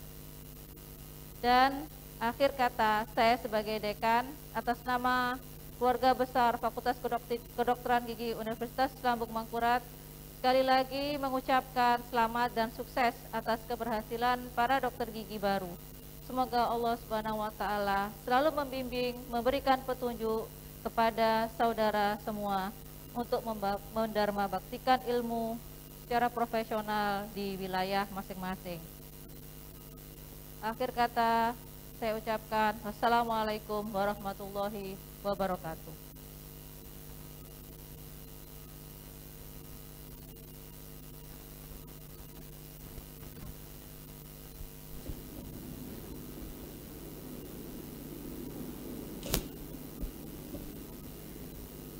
Dan akhir kata, saya sebagai dekan atas nama keluarga besar Fakultas Kedokteran Gigi Universitas Lambung Mangkurat, sekali lagi mengucapkan selamat dan sukses atas keberhasilan para dokter gigi baru. Semoga Allah Subhanahu wa taala selalu membimbing, memberikan petunjuk kepada saudara semua untuk mendharma baktikan ilmu secara profesional di wilayah masing-masing. Akhir kata, saya ucapkan wassalamualaikum warahmatullahi wabarakatuh.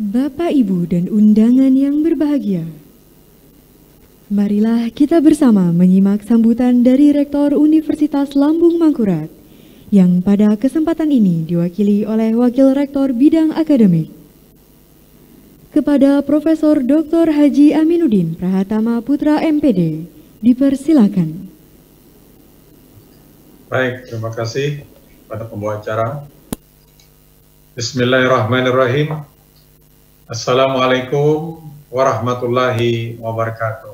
Bapak, Ibu, dan undangan yang berbahagia, marilah kita bersama menyimak sambutan dari Rektor Universitas Lambung Mangkurat yang pada kesempatan ini diwakili oleh Wakil Rektor Bidang Akademik. Kepada Profesor Dr. Haji Aminuddin Prahatama Putra MPD, dipersilakan. Baik, terima kasih pada pembawa acara. Bismillahirrahmanirrahim. Assalamualaikum warahmatullahi wabarakatuh.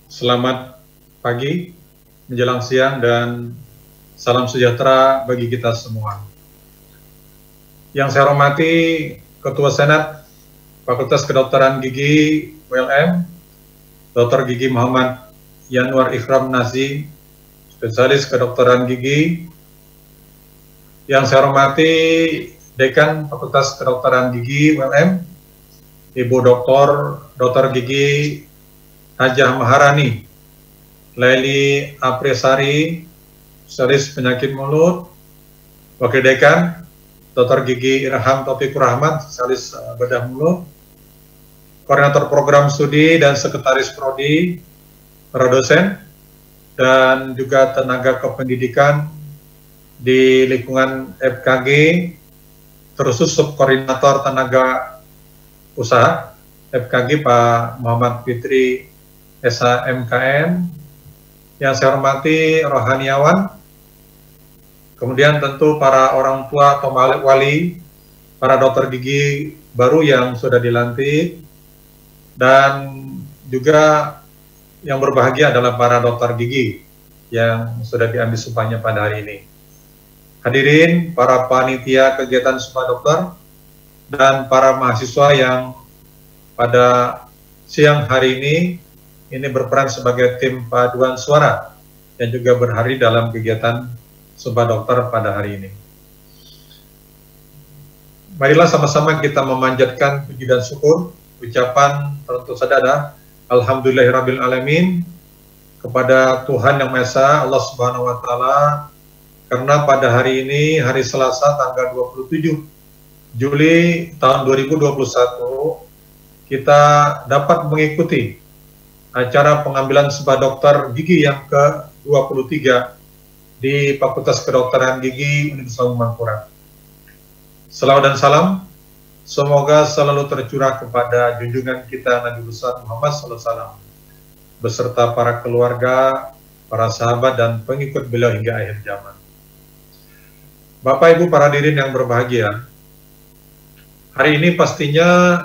Selamat pagi, menjelang siang, dan salam sejahtera bagi kita semua. Yang saya hormati Ketua Senat Fakultas Kedokteran Gigi ULM, Dr. Gigi Muhammad Yanwar Ikram Nazi, Spesialis Kedokteran Gigi. Yang saya hormati Dekan Fakultas Kedokteran Gigi ULM, Ibu Dr. Gigi Hajah Maharani Laili Apriasari, Spesialis Penyakit Mulut. Wakil Dekan Dr. Gigi Irham Taufikur Rahman, Spesialis Bedah Mulut. Koordinator Program Studi dan Sekretaris Prodi, para dosen, dan juga tenaga kependidikan di lingkungan FKG, terkhusus Subkoordinator Tenaga Usaha FKG Pak Muhammad Fitri SHMKN. Yang saya hormati rohaniawan, kemudian tentu para orang tua atau wali, para dokter gigi baru yang sudah dilantik, dan juga yang berbahagia adalah para dokter gigi yang sudah diambil sumpahnya pada hari ini. Hadirin, para panitia kegiatan Sumpah Dokter, dan para mahasiswa yang pada siang hari ini berperan sebagai tim paduan suara yang juga berhari dalam kegiatan Sumpah Dokter pada hari ini. Marilah sama-sama kita memanjatkan puji dan syukur, ucapan tentu saja ada Alhamdulillahirabbil alamin kepada Tuhan Yang Maha Esa, Allah Subhanahu wa taala, karena pada hari ini, hari Selasa tanggal 27 Juli tahun 2021, kita dapat mengikuti acara pengambilan Sumpah Dokter Gigi yang ke-23 di Fakultas Kedokteran Gigi Universitas Lambung Mangkurat. Selawat dan salam semoga selalu tercurah kepada junjungan kita Nabi besar Muhammad SAW beserta para keluarga, para sahabat, dan pengikut beliau hingga akhir zaman. Bapak Ibu para hadirin yang berbahagia, hari ini pastinya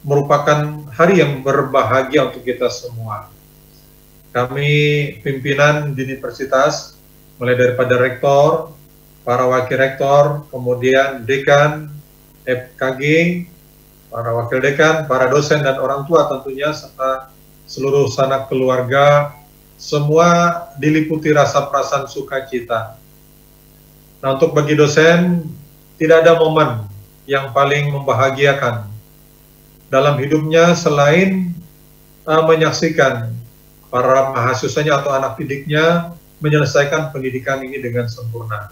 merupakan hari yang berbahagia untuk kita semua. Kami pimpinan di universitas, mulai daripada rektor, para wakil rektor, kemudian dekan, FKG, para wakil dekan, para dosen dan orang tua tentunya, serta seluruh sanak keluarga, semua diliputi rasa perasaan sukacita. Nah, untuk bagi dosen, tidak ada momen yang paling membahagiakan dalam hidupnya selain menyaksikan para mahasiswanya atau anak didiknya menyelesaikan pendidikan ini dengan sempurna.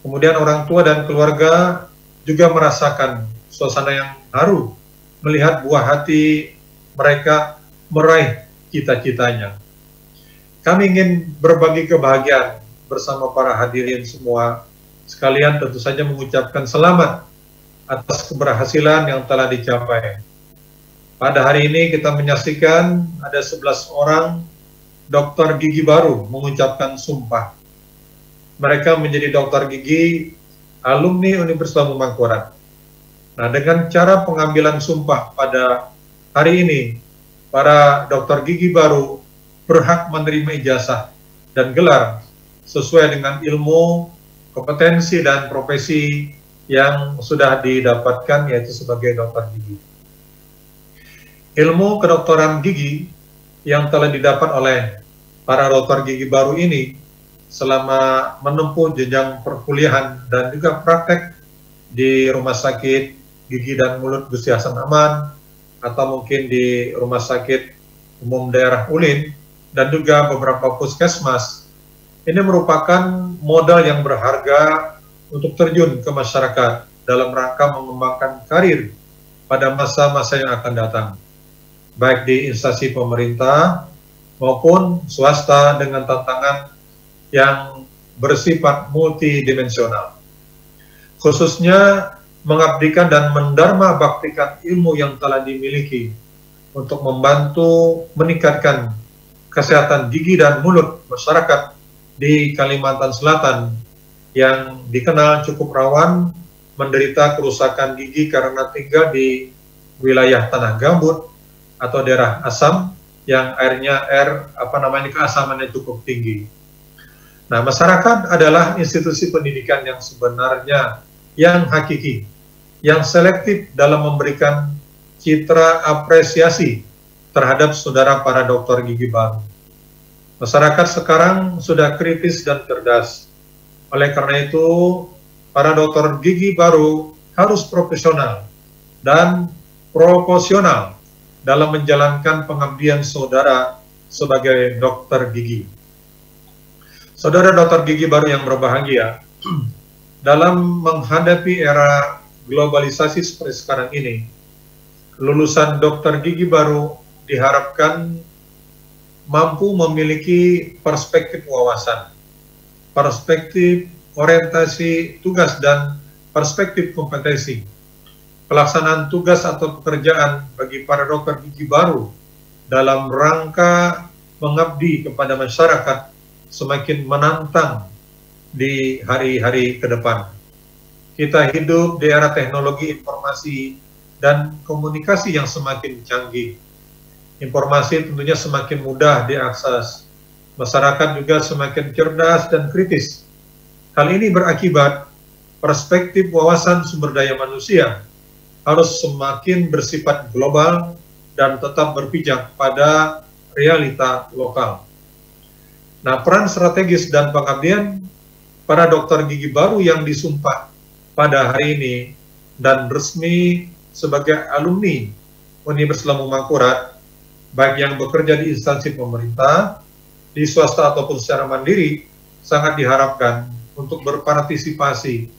Kemudian orang tua dan keluarga juga merasakan suasana yang haru melihat buah hati mereka meraih cita-citanya. Kami ingin berbagi kebahagiaan bersama para hadirin semua, sekalian tentu saja mengucapkan selamat atas keberhasilan yang telah dicapai. Pada hari ini kita menyaksikan ada 11 orang dokter gigi baru mengucapkan sumpah. Mereka menjadi dokter gigi alumni Universitas Lambung Mangkurat. Nah, dengan cara pengambilan sumpah pada hari ini, para dokter gigi baru berhak menerima ijazah dan gelar sesuai dengan ilmu, kompetensi, dan profesi yang sudah didapatkan, yaitu sebagai dokter gigi. Ilmu kedokteran gigi yang telah didapat oleh para dokter gigi baru ini selama menempuh jenjang perkuliahan dan juga praktek di Rumah Sakit Gigi dan Mulut Gusti Hasan Aman, atau mungkin di Rumah Sakit Umum Daerah Ulin, dan juga beberapa puskesmas. Ini merupakan modal yang berharga untuk terjun ke masyarakat dalam rangka mengembangkan karir pada masa-masa yang akan datang, baik di instansi pemerintah maupun swasta dengan tantangan yang bersifat multidimensional. Khususnya mengabdikan dan mendharma baktikan ilmu yang telah dimiliki untuk membantu meningkatkan kesehatan gigi dan mulut masyarakat di Kalimantan Selatan yang dikenal cukup rawan menderita kerusakan gigi karena tinggal di wilayah tanah gambut atau daerah asam yang keasamannya cukup tinggi. Nah, masyarakat adalah institusi pendidikan yang sebenarnya yang hakiki, yang selektif dalam memberikan citra apresiasi terhadap saudara para dokter gigi baru. Masyarakat sekarang sudah kritis dan cerdas. Oleh karena itu, para dokter gigi baru harus profesional dan proporsional dalam menjalankan pengabdian saudara sebagai dokter gigi. Saudara dokter gigi baru yang berbahagia, dalam menghadapi era globalisasi seperti sekarang ini, lulusan dokter gigi baru diharapkan mampu memiliki perspektif wawasan, perspektif orientasi tugas, dan perspektif kompetensi. Pelaksanaan tugas atau pekerjaan bagi para dokter gigi baru dalam rangka mengabdi kepada masyarakat semakin menantang di hari-hari ke depan. Kita hidup di era teknologi informasi dan komunikasi yang semakin canggih. Informasi tentunya semakin mudah diakses. Masyarakat juga semakin cerdas dan kritis. Hal ini berakibat perspektif wawasan sumber daya manusia harus semakin bersifat global dan tetap berpijak pada realita lokal. Nah, peran strategis dan pengabdian para dokter gigi baru yang disumpah pada hari ini dan resmi sebagai alumni Universitas Lambung Mangkurat, baik yang bekerja di instansi pemerintah, di swasta ataupun secara mandiri, sangat diharapkan untuk berpartisipasi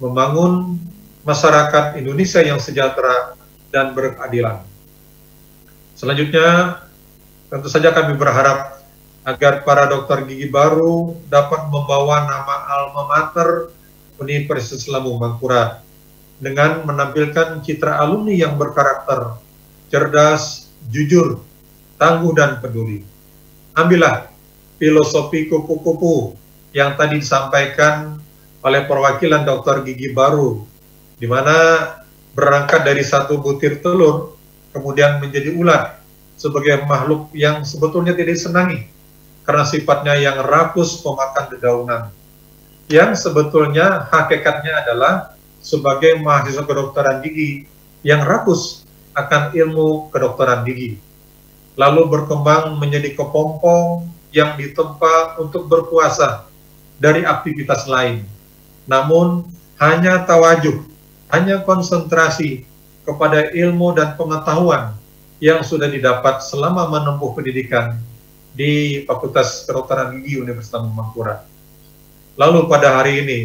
membangun masyarakat Indonesia yang sejahtera dan berkeadilan. Selanjutnya, tentu saja kami berharap agar para dokter gigi baru dapat membawa nama alma mater Universitas Lambung Mangkurat dengan menampilkan citra alumni yang berkarakter cerdas, jujur, tangguh, dan peduli. Ambillah filosofi kupu-kupu yang tadi disampaikan oleh perwakilan dokter gigi baru, di mana berangkat dari satu butir telur, kemudian menjadi ulat sebagai makhluk yang sebetulnya tidak disenangi, karena sifatnya yang rakus pemakan dedaunan, yang sebetulnya hakikatnya adalah sebagai mahasiswa kedokteran gigi yang rakus akan ilmu kedokteran gigi, lalu berkembang menjadi kepompong yang ditempa untuk berpuasa dari aktivitas lain, namun hanya tawajuh, hanya konsentrasi kepada ilmu dan pengetahuan yang sudah didapat selama menempuh pendidikan di Fakultas Kedokteran Gigi Universitas Lambung Mangkurat. Lalu pada hari ini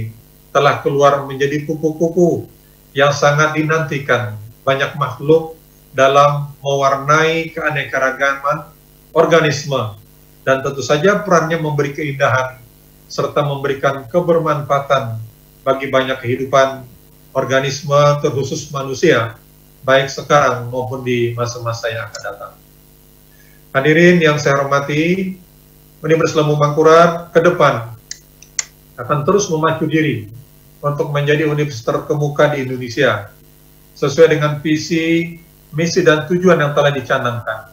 telah keluar menjadi kupu-kupu yang sangat dinantikan banyak makhluk dalam mewarnai keanekaragaman organisme, dan tentu saja perannya memberi keindahan serta memberikan kebermanfaatan bagi banyak kehidupan organisme terkhusus manusia, baik sekarang maupun di masa-masa yang akan datang. Hadirin yang saya hormati, Universitas Lambung Mangkurat ke depan akan terus memacu diri untuk menjadi universitas terkemuka di Indonesia sesuai dengan visi, misi, dan tujuan yang telah dicanangkan,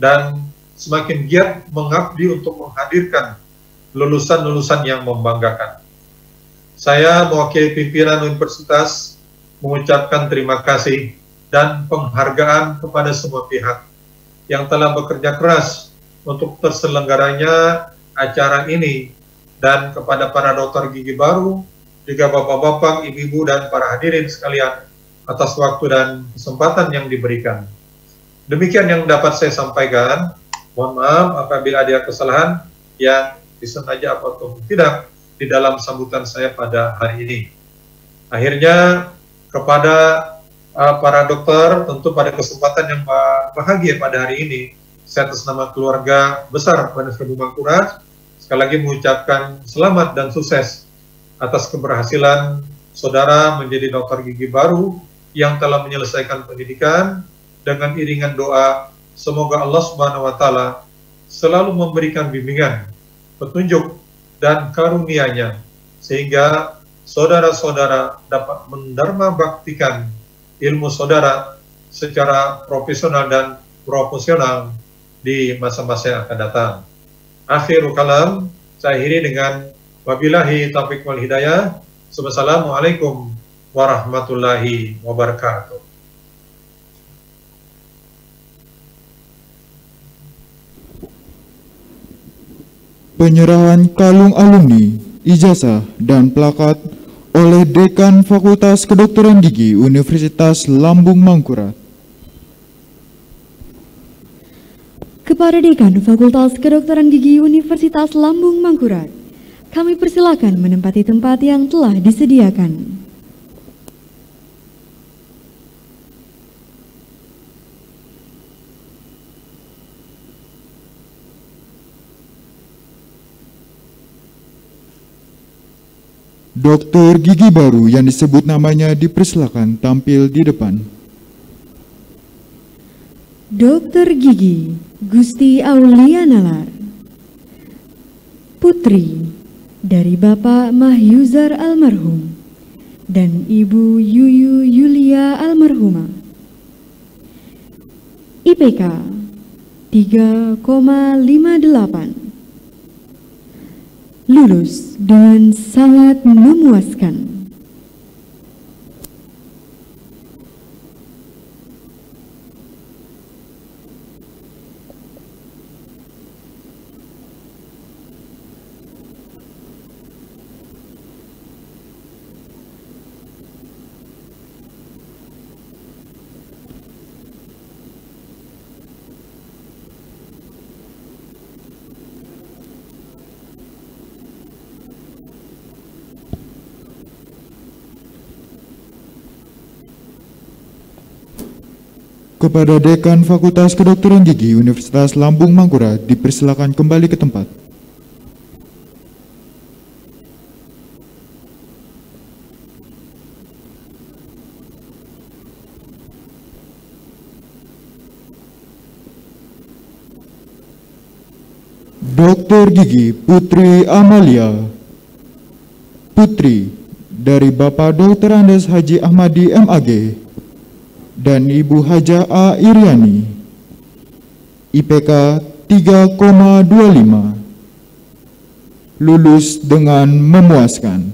dan semakin giat mengabdi untuk menghadirkan lulusan-lulusan yang membanggakan. Saya mewakili pimpinan universitas mengucapkan terima kasih dan penghargaan kepada semua pihak yang telah bekerja keras untuk terselenggaranya acara ini, dan kepada para dokter gigi baru, juga bapak-bapak, ibu-ibu, dan para hadirin sekalian atas waktu dan kesempatan yang diberikan. Demikian yang dapat saya sampaikan. Mohon maaf apabila ada kesalahan yang disengaja atau tidak di dalam sambutan saya pada hari ini. Akhirnya, kepada para dokter, tentu pada kesempatan yang bahagia pada hari ini, saya atas nama keluarga besar PNS Lambung Mangkurat sekali lagi mengucapkan selamat dan sukses atas keberhasilan saudara menjadi dokter gigi baru yang telah menyelesaikan pendidikan. Dengan iringan doa, semoga Allah Subhanahu wa Ta'ala selalu memberikan bimbingan, petunjuk, dan karunia-Nya sehingga saudara-saudara dapat mendharma baktikan ilmu saudara secara profesional dan proporsional di masa-masa yang akan datang. Akhirul kalam, saya akhiri dengan wabillahi taufiq wal hidayah. Wassalamualaikum warahmatullahi wabarakatuh. Penyerahan kalung alumni, ijazah, dan plakat oleh Dekan Fakultas Kedokteran Gigi Universitas Lambung Mangkurat. Kepada Dekan Fakultas Kedokteran Gigi Universitas Lambung Mangkurat, kami persilakan menempati tempat yang telah disediakan. Dokter gigi baru yang disebut namanya dipersilakan tampil di depan. Dokter Gigi Gusti Aulia Nalar, putri dari Bapak Mahyuzar almarhum dan Ibu Yuyu Yulia almarhumah. IPK 3,58. Lulus dengan sangat memuaskan. Kepada Dekan Fakultas Kedokteran Gigi Universitas Lambung Mangkurat dipersilakan kembali ke tempat. Dokter Gigi Putri Amalia, putri dari Bapak Dr. Andes Haji Ahmadi MAG dan Ibu Hajah A. Iriani, IPK 3,25, lulus dengan memuaskan.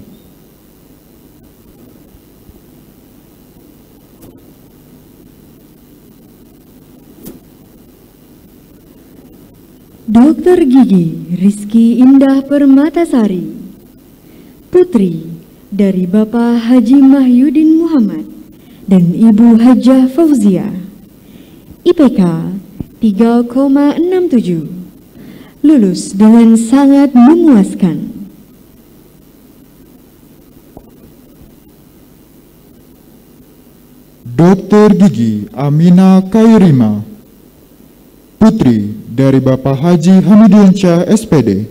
Dokter Gigi Rizky Indah Permatasari, putri dari Bapak Haji Mahyudin Muhammad dan Ibu Hajah Fauzia, IPK 3,67, lulus dengan sangat memuaskan. Dokter Gigi Amina Kairima, putri dari Bapak Haji Hamidiansyah SPD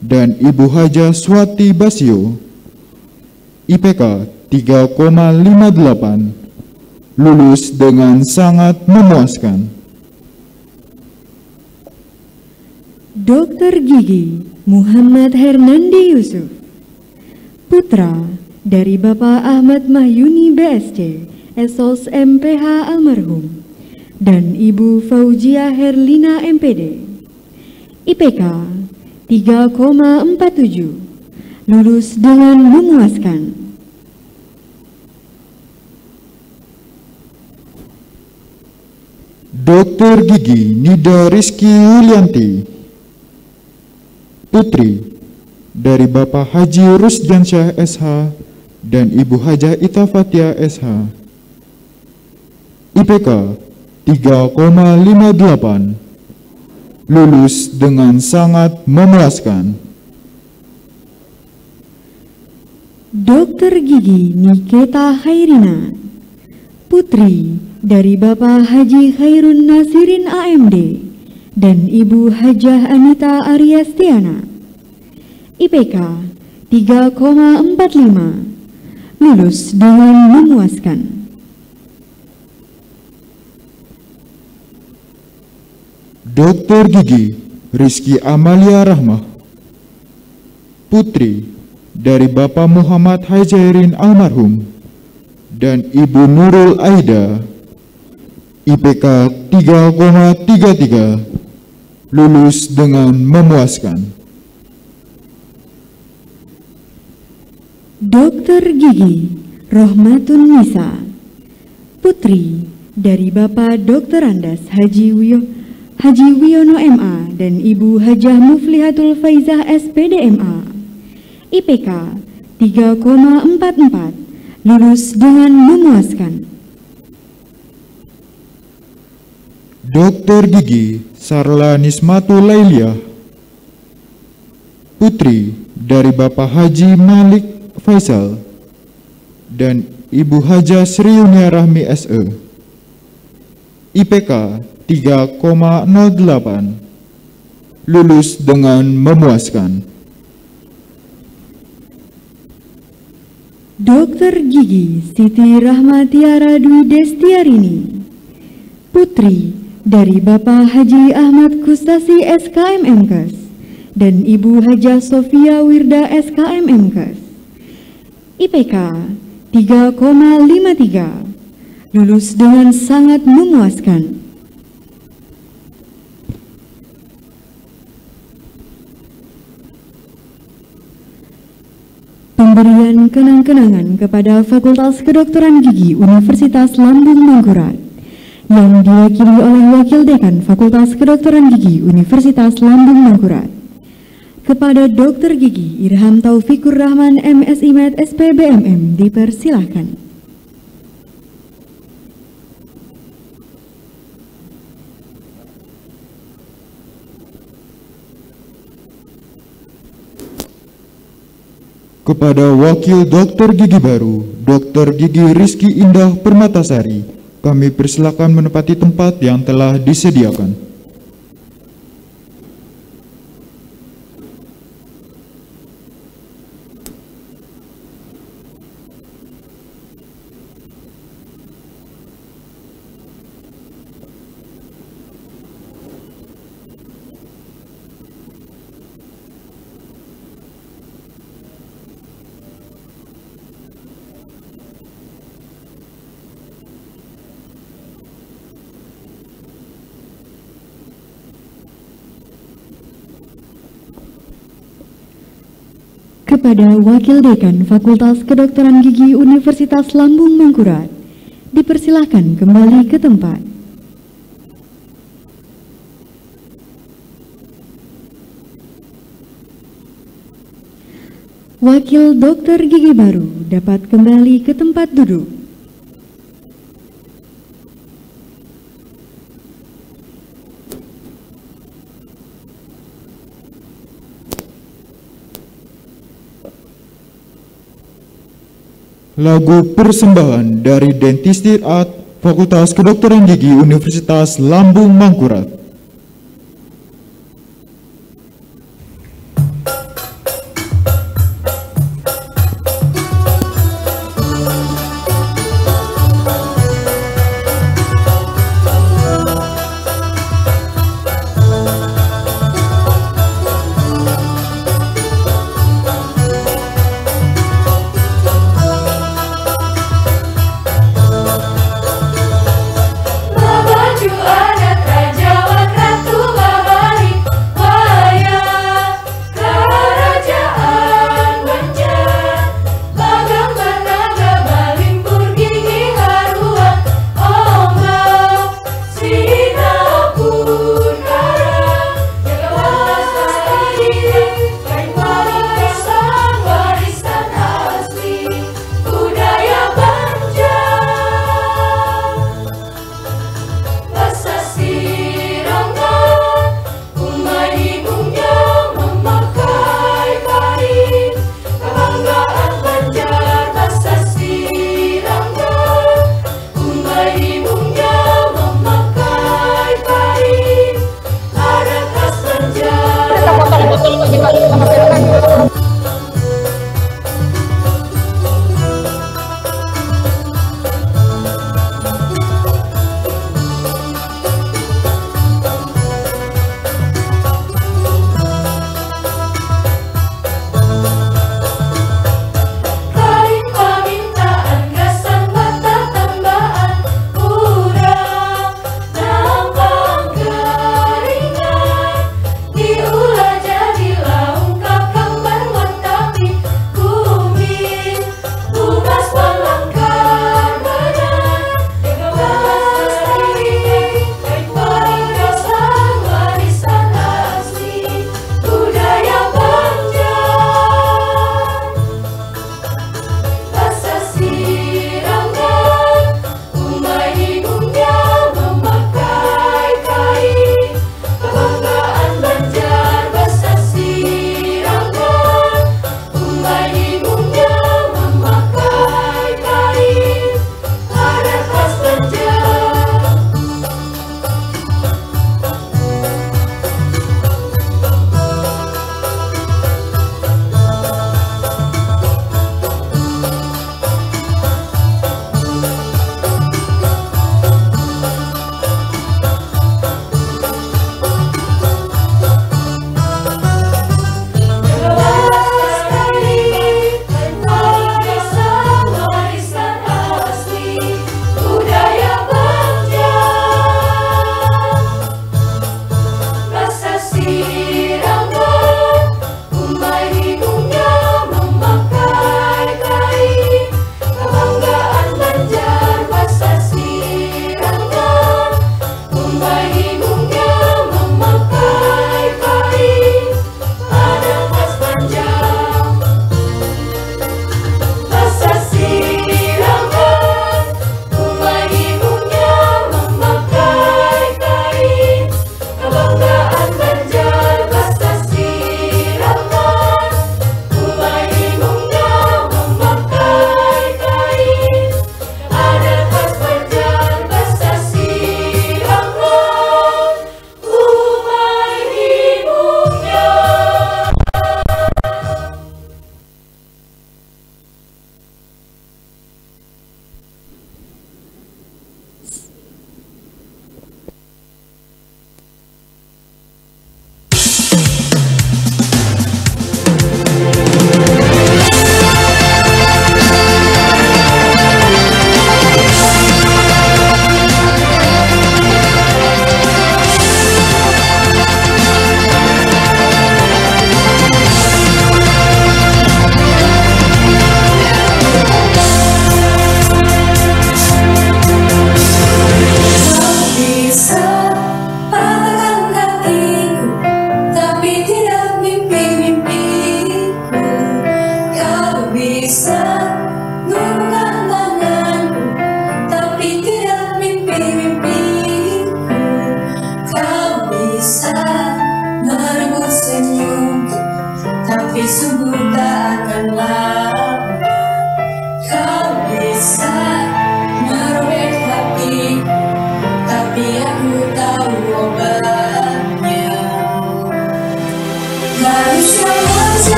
dan Ibu Hajah Swati Basio, IPK 3,58, lulus dengan sangat memuaskan. Dokter Gigi Muhammad Hernandi Yusuf, putra dari Bapak Ahmad Mahyuni BSc, Esos MPH almarhum, dan Ibu Fauzia Herlina MPD, IPK 3,47, lulus dengan memuaskan. Dokter Gigi Nida Rizky Yulianti, putri dari Bapak Haji Rusjansyah SH dan Ibu Hajah Itafatia SH, IPK 3,58, lulus dengan sangat memuaskan. Dr. Gigi Niketa Hairina, putri dari Bapak Haji Khairun Nasirin AMD dan Ibu Hajah Anita Ariastiana, IPK 3,45, lulus dengan memuaskan. Dr. Gigi Rizky Amalia Rahmah, putri dari Bapak Muhammad Hajairin almarhum dan Ibu Nurul Aida, IPK 3,33, lulus dengan memuaskan. Dr. Gigi Rohmatun Nisa, putri dari Bapak Dr. Andas Haji Wiono MA dan Ibu Hajah Muflihatul Faizah SPD MA, IPK 3,44, lulus dengan memuaskan. Dr. Gigi Sarla Nismatu Lailia, putri dari Bapak Haji Malik Faisal dan Ibu Hajah Sriunia Rahmi SE, IPK 3,08, lulus dengan memuaskan. Dr. Gigi Siti Rahmatiara Dwi Destiarini, putri dari Bapak Haji Ahmad Kustasi SKM Mkes dan Ibu Hajah Sofia Wirda SKM Mkes, IPK 3,53, lulus dengan sangat memuaskan. Pemberian kenang-kenangan kepada Fakultas Kedokteran Gigi Universitas Lambung Mangkurat yang diwakili oleh Wakil Dekan Fakultas Kedokteran Gigi Universitas Lambung Mangkurat. Kepada Dr. Gigi Irham Taufikur Rahman MSI Med SPBMM dipersilahkan. Kepada Wakil Dr. Gigi baru, Dr. Gigi Rizky Indah Permatasari, kami persilakan menempati tempat yang telah disediakan. Kepada Wakil Dekan Fakultas Kedokteran Gigi Universitas Lambung Mangkurat, dipersilakan kembali ke tempat. Wakil Dokter Gigi baru dapat kembali ke tempat duduk. Lagu persembahan dari Dentistry Art Fakultas Kedokteran Gigi Universitas Lambung Mangkurat. Maju anak raja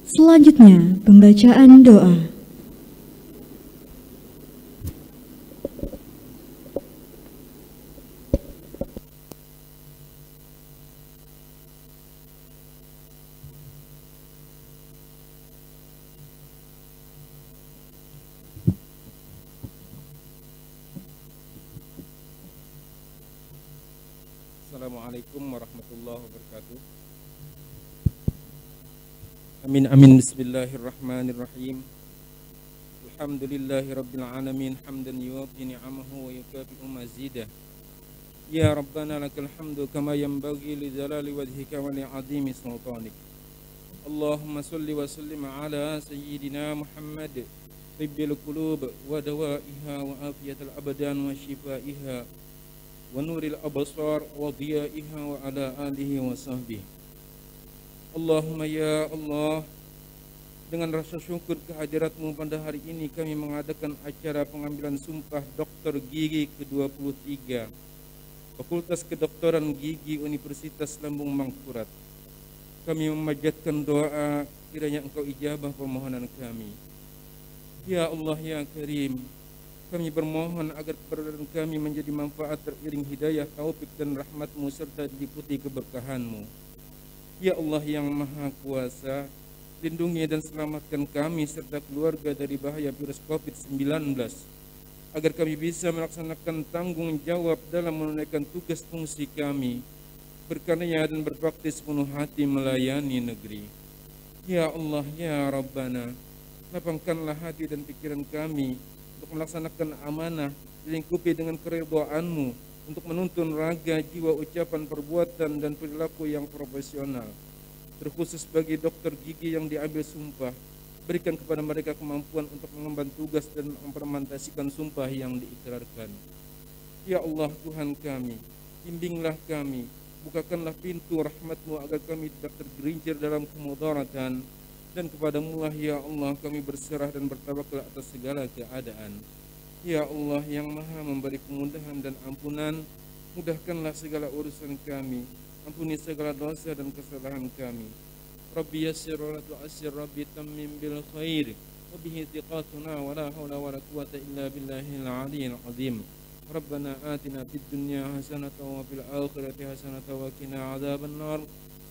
Selanjutnya, pembacaan doa. Assalamualaikum warahmatullahi wabarakatuh. Amin amin bismillahirrahmanirrahim. Alhamdulillahi rabbil alamin hamdan yuwafi ni'amahu wa yukafi'u mazidah. Ya Rabbana lakal hamdu kama yanbaghi li jalali wajhika wa li'azimi sultanik. Allahumma salli wa sallim ala sayyidina Muhammad tibbil qulub wa dawaiha wa afiyatal abdan wa shifaiha wa nuril absar wa dhiyaiha wa ala alihi wa sahbihi. Allahumma ya Allah, dengan rasa syukur kehadirat-Mu pada hari ini kami mengadakan acara pengambilan sumpah dokter gigi ke-23 Fakultas Kedokteran Gigi Universitas Lambung Mangkurat. Kami memanjatkan doa kiranya Engkau ijabah permohonan kami. Ya Allah ya Karim, kami bermohon agar keberadaan kami menjadi manfaat teriring hidayah, taufik dan rahmat-Mu serta diliputi keberkahan-Mu. Ya Allah yang Maha Kuasa, lindungi dan selamatkan kami serta keluarga dari bahaya virus COVID-19, agar kami bisa melaksanakan tanggung jawab dalam menunaikan tugas fungsi kami, berkarya dan berbakti sepenuh hati melayani negeri. Ya Allah ya Rabbana, lapangkanlah hati dan pikiran kami untuk melaksanakan amanah, dilingkupi dengan keridhaan-Mu, untuk menuntun raga, jiwa, ucapan, perbuatan, dan perilaku yang profesional. Terkhusus bagi dokter gigi yang diambil sumpah, berikan kepada mereka kemampuan untuk mengemban tugas dan mengimplementasikan sumpah yang diikrarkan. Ya Allah Tuhan kami, bimbinglah kami, bukakanlah pintu rahmat-Mu agar kami tidak tergelincir dalam kemudaratan, dan kepadamu lah ya Allah kami berserah dan bertawakal atas segala keadaan. Ya Allah yang Maha memberi kemudahan dan ampunan, mudahkanlah segala urusan kami, ampuni segala dosa dan kesalahan kami. Rabbi yassir wa la tu'assir, Rabbi tammim bil khair, wa bihi thiqatuna wa la hawla wa la quwwata illa billahil aliyyil azim. Rabbana atina fid dunya hasanatan wa fil akhirati hasanatan wa qina adzaban nar.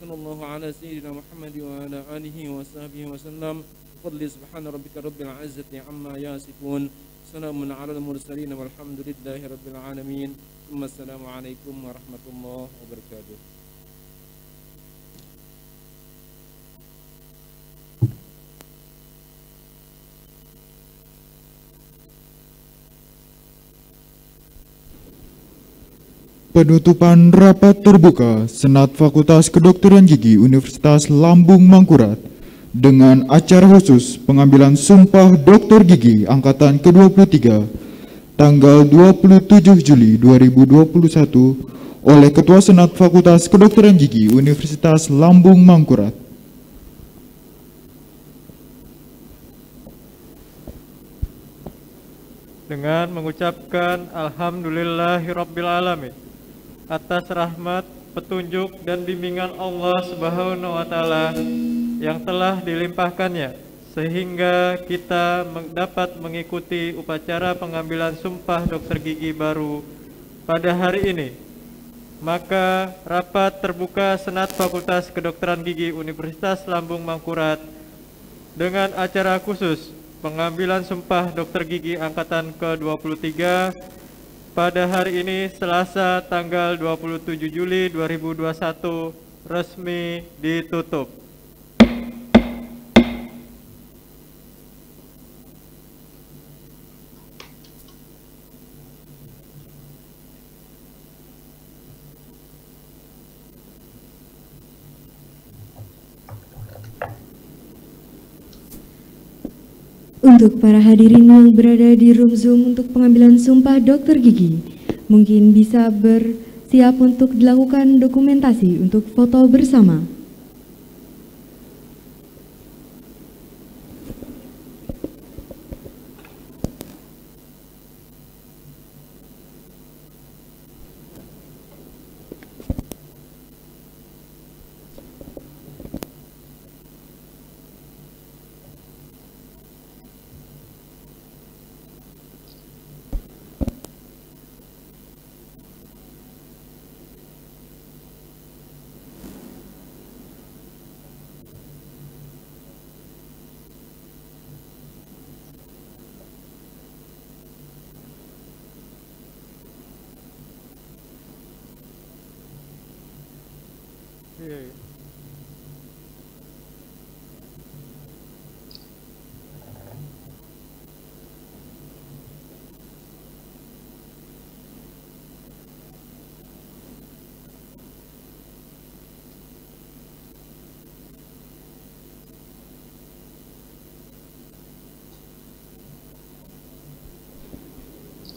Sallallahu ala sayyidina Muhammad wa ala alihi wa sahbihi wa sallam. Fadli subhana rabbika rabbil izzati amma yasifun. Assalamun ala al-mursalin walhamdulillahi rabbil alamin. Assalamualaikum warahmatullahi wabarakatuh. Penutupan rapat terbuka Senat Fakultas Kedokteran Gigi Universitas Lambung Mangkurat dengan acara khusus pengambilan sumpah dokter gigi angkatan ke-23 tanggal 27 Juli 2021 oleh Ketua Senat Fakultas Kedokteran Gigi Universitas Lambung Mangkurat. Dengan mengucapkan Alhamdulillahirrabbilalamin atas rahmat, petunjuk dan bimbingan Allah Subhanahu wa Ta'ala yang telah dilimpahkannya, sehingga kita dapat mengikuti upacara pengambilan sumpah dokter gigi baru pada hari ini. Maka rapat terbuka Senat Fakultas Kedokteran Gigi Universitas Lambung Mangkurat dengan acara khusus pengambilan sumpah dokter gigi angkatan ke-23 pada hari ini Selasa tanggal 27 Juli 2021 resmi ditutup. Untuk para hadirin yang berada di room Zoom untuk pengambilan sumpah dokter gigi, mungkin bisa bersiap untuk dilakukan dokumentasi untuk foto bersama.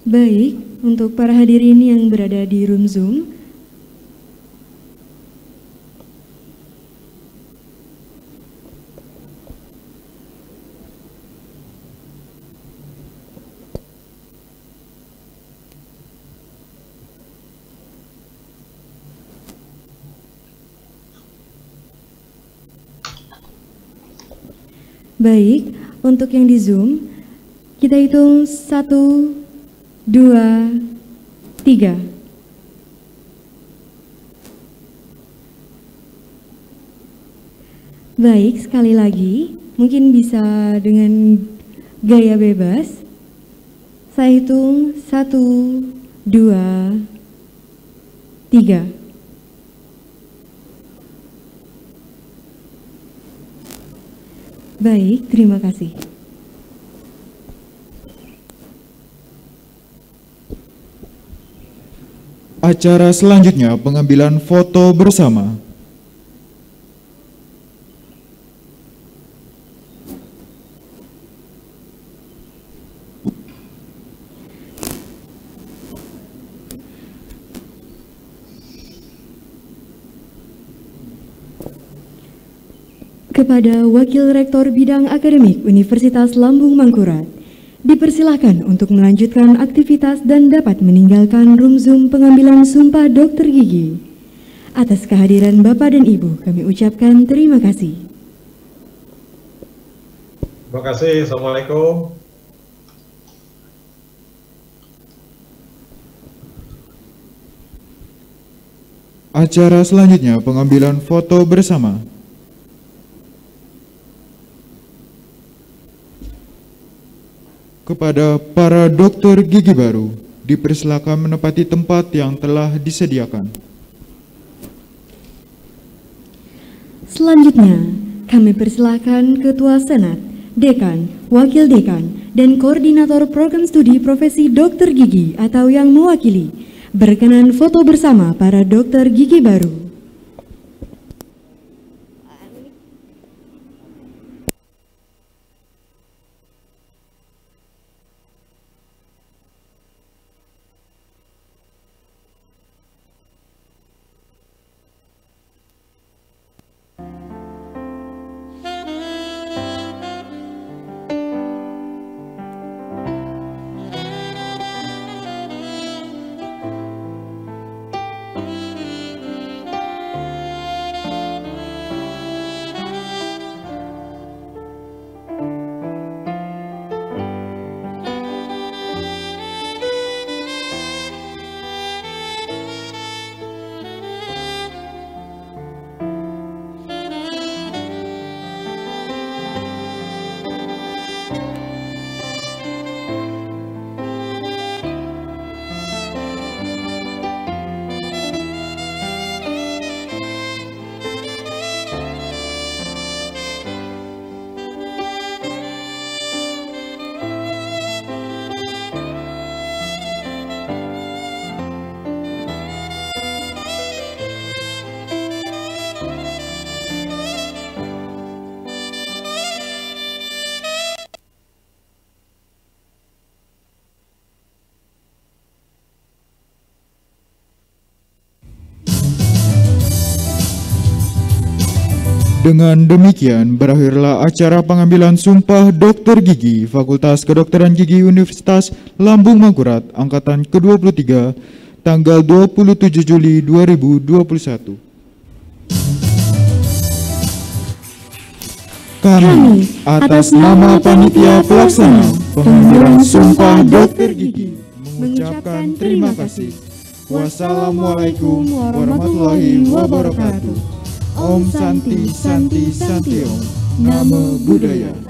Baik, untuk para hadirin yang berada di room Zoom, baik, untuk yang di Zoom, kita hitung 1, 2, 3. Baik, sekali lagi, mungkin bisa dengan gaya bebas. Saya hitung 1, 2, 3. Baik, terima kasih. Acara selanjutnya pengambilan foto bersama. Kepada Wakil Rektor Bidang Akademik Universitas Lambung Mangkurat, dipersilahkan untuk melanjutkan aktivitas dan dapat meninggalkan room Zoom pengambilan sumpah dokter gigi. Atas kehadiran Bapak dan Ibu, kami ucapkan terima kasih. Terima kasih. Assalamualaikum. Acara selanjutnya pengambilan foto bersama. Kepada para dokter gigi baru, dipersilakan menempati tempat yang telah disediakan. Selanjutnya, kami persilakan Ketua Senat, Dekan, Wakil Dekan, dan Koordinator Program Studi Profesi Dokter Gigi atau yang mewakili, berkenan foto bersama para dokter gigi baru. Dengan demikian, berakhirlah acara pengambilan sumpah dokter gigi Fakultas Kedokteran Gigi Universitas Lambung Mangkurat Angkatan ke-23 tanggal 27 Juli 2021. Kami, atas nama Panitia Pelaksana Pengambilan Sumpah Dokter Gigi, mengucapkan terima kasih. Wassalamualaikum warahmatullahi wabarakatuh. Om Santi Santi Santi Om. Namo Buddhaya.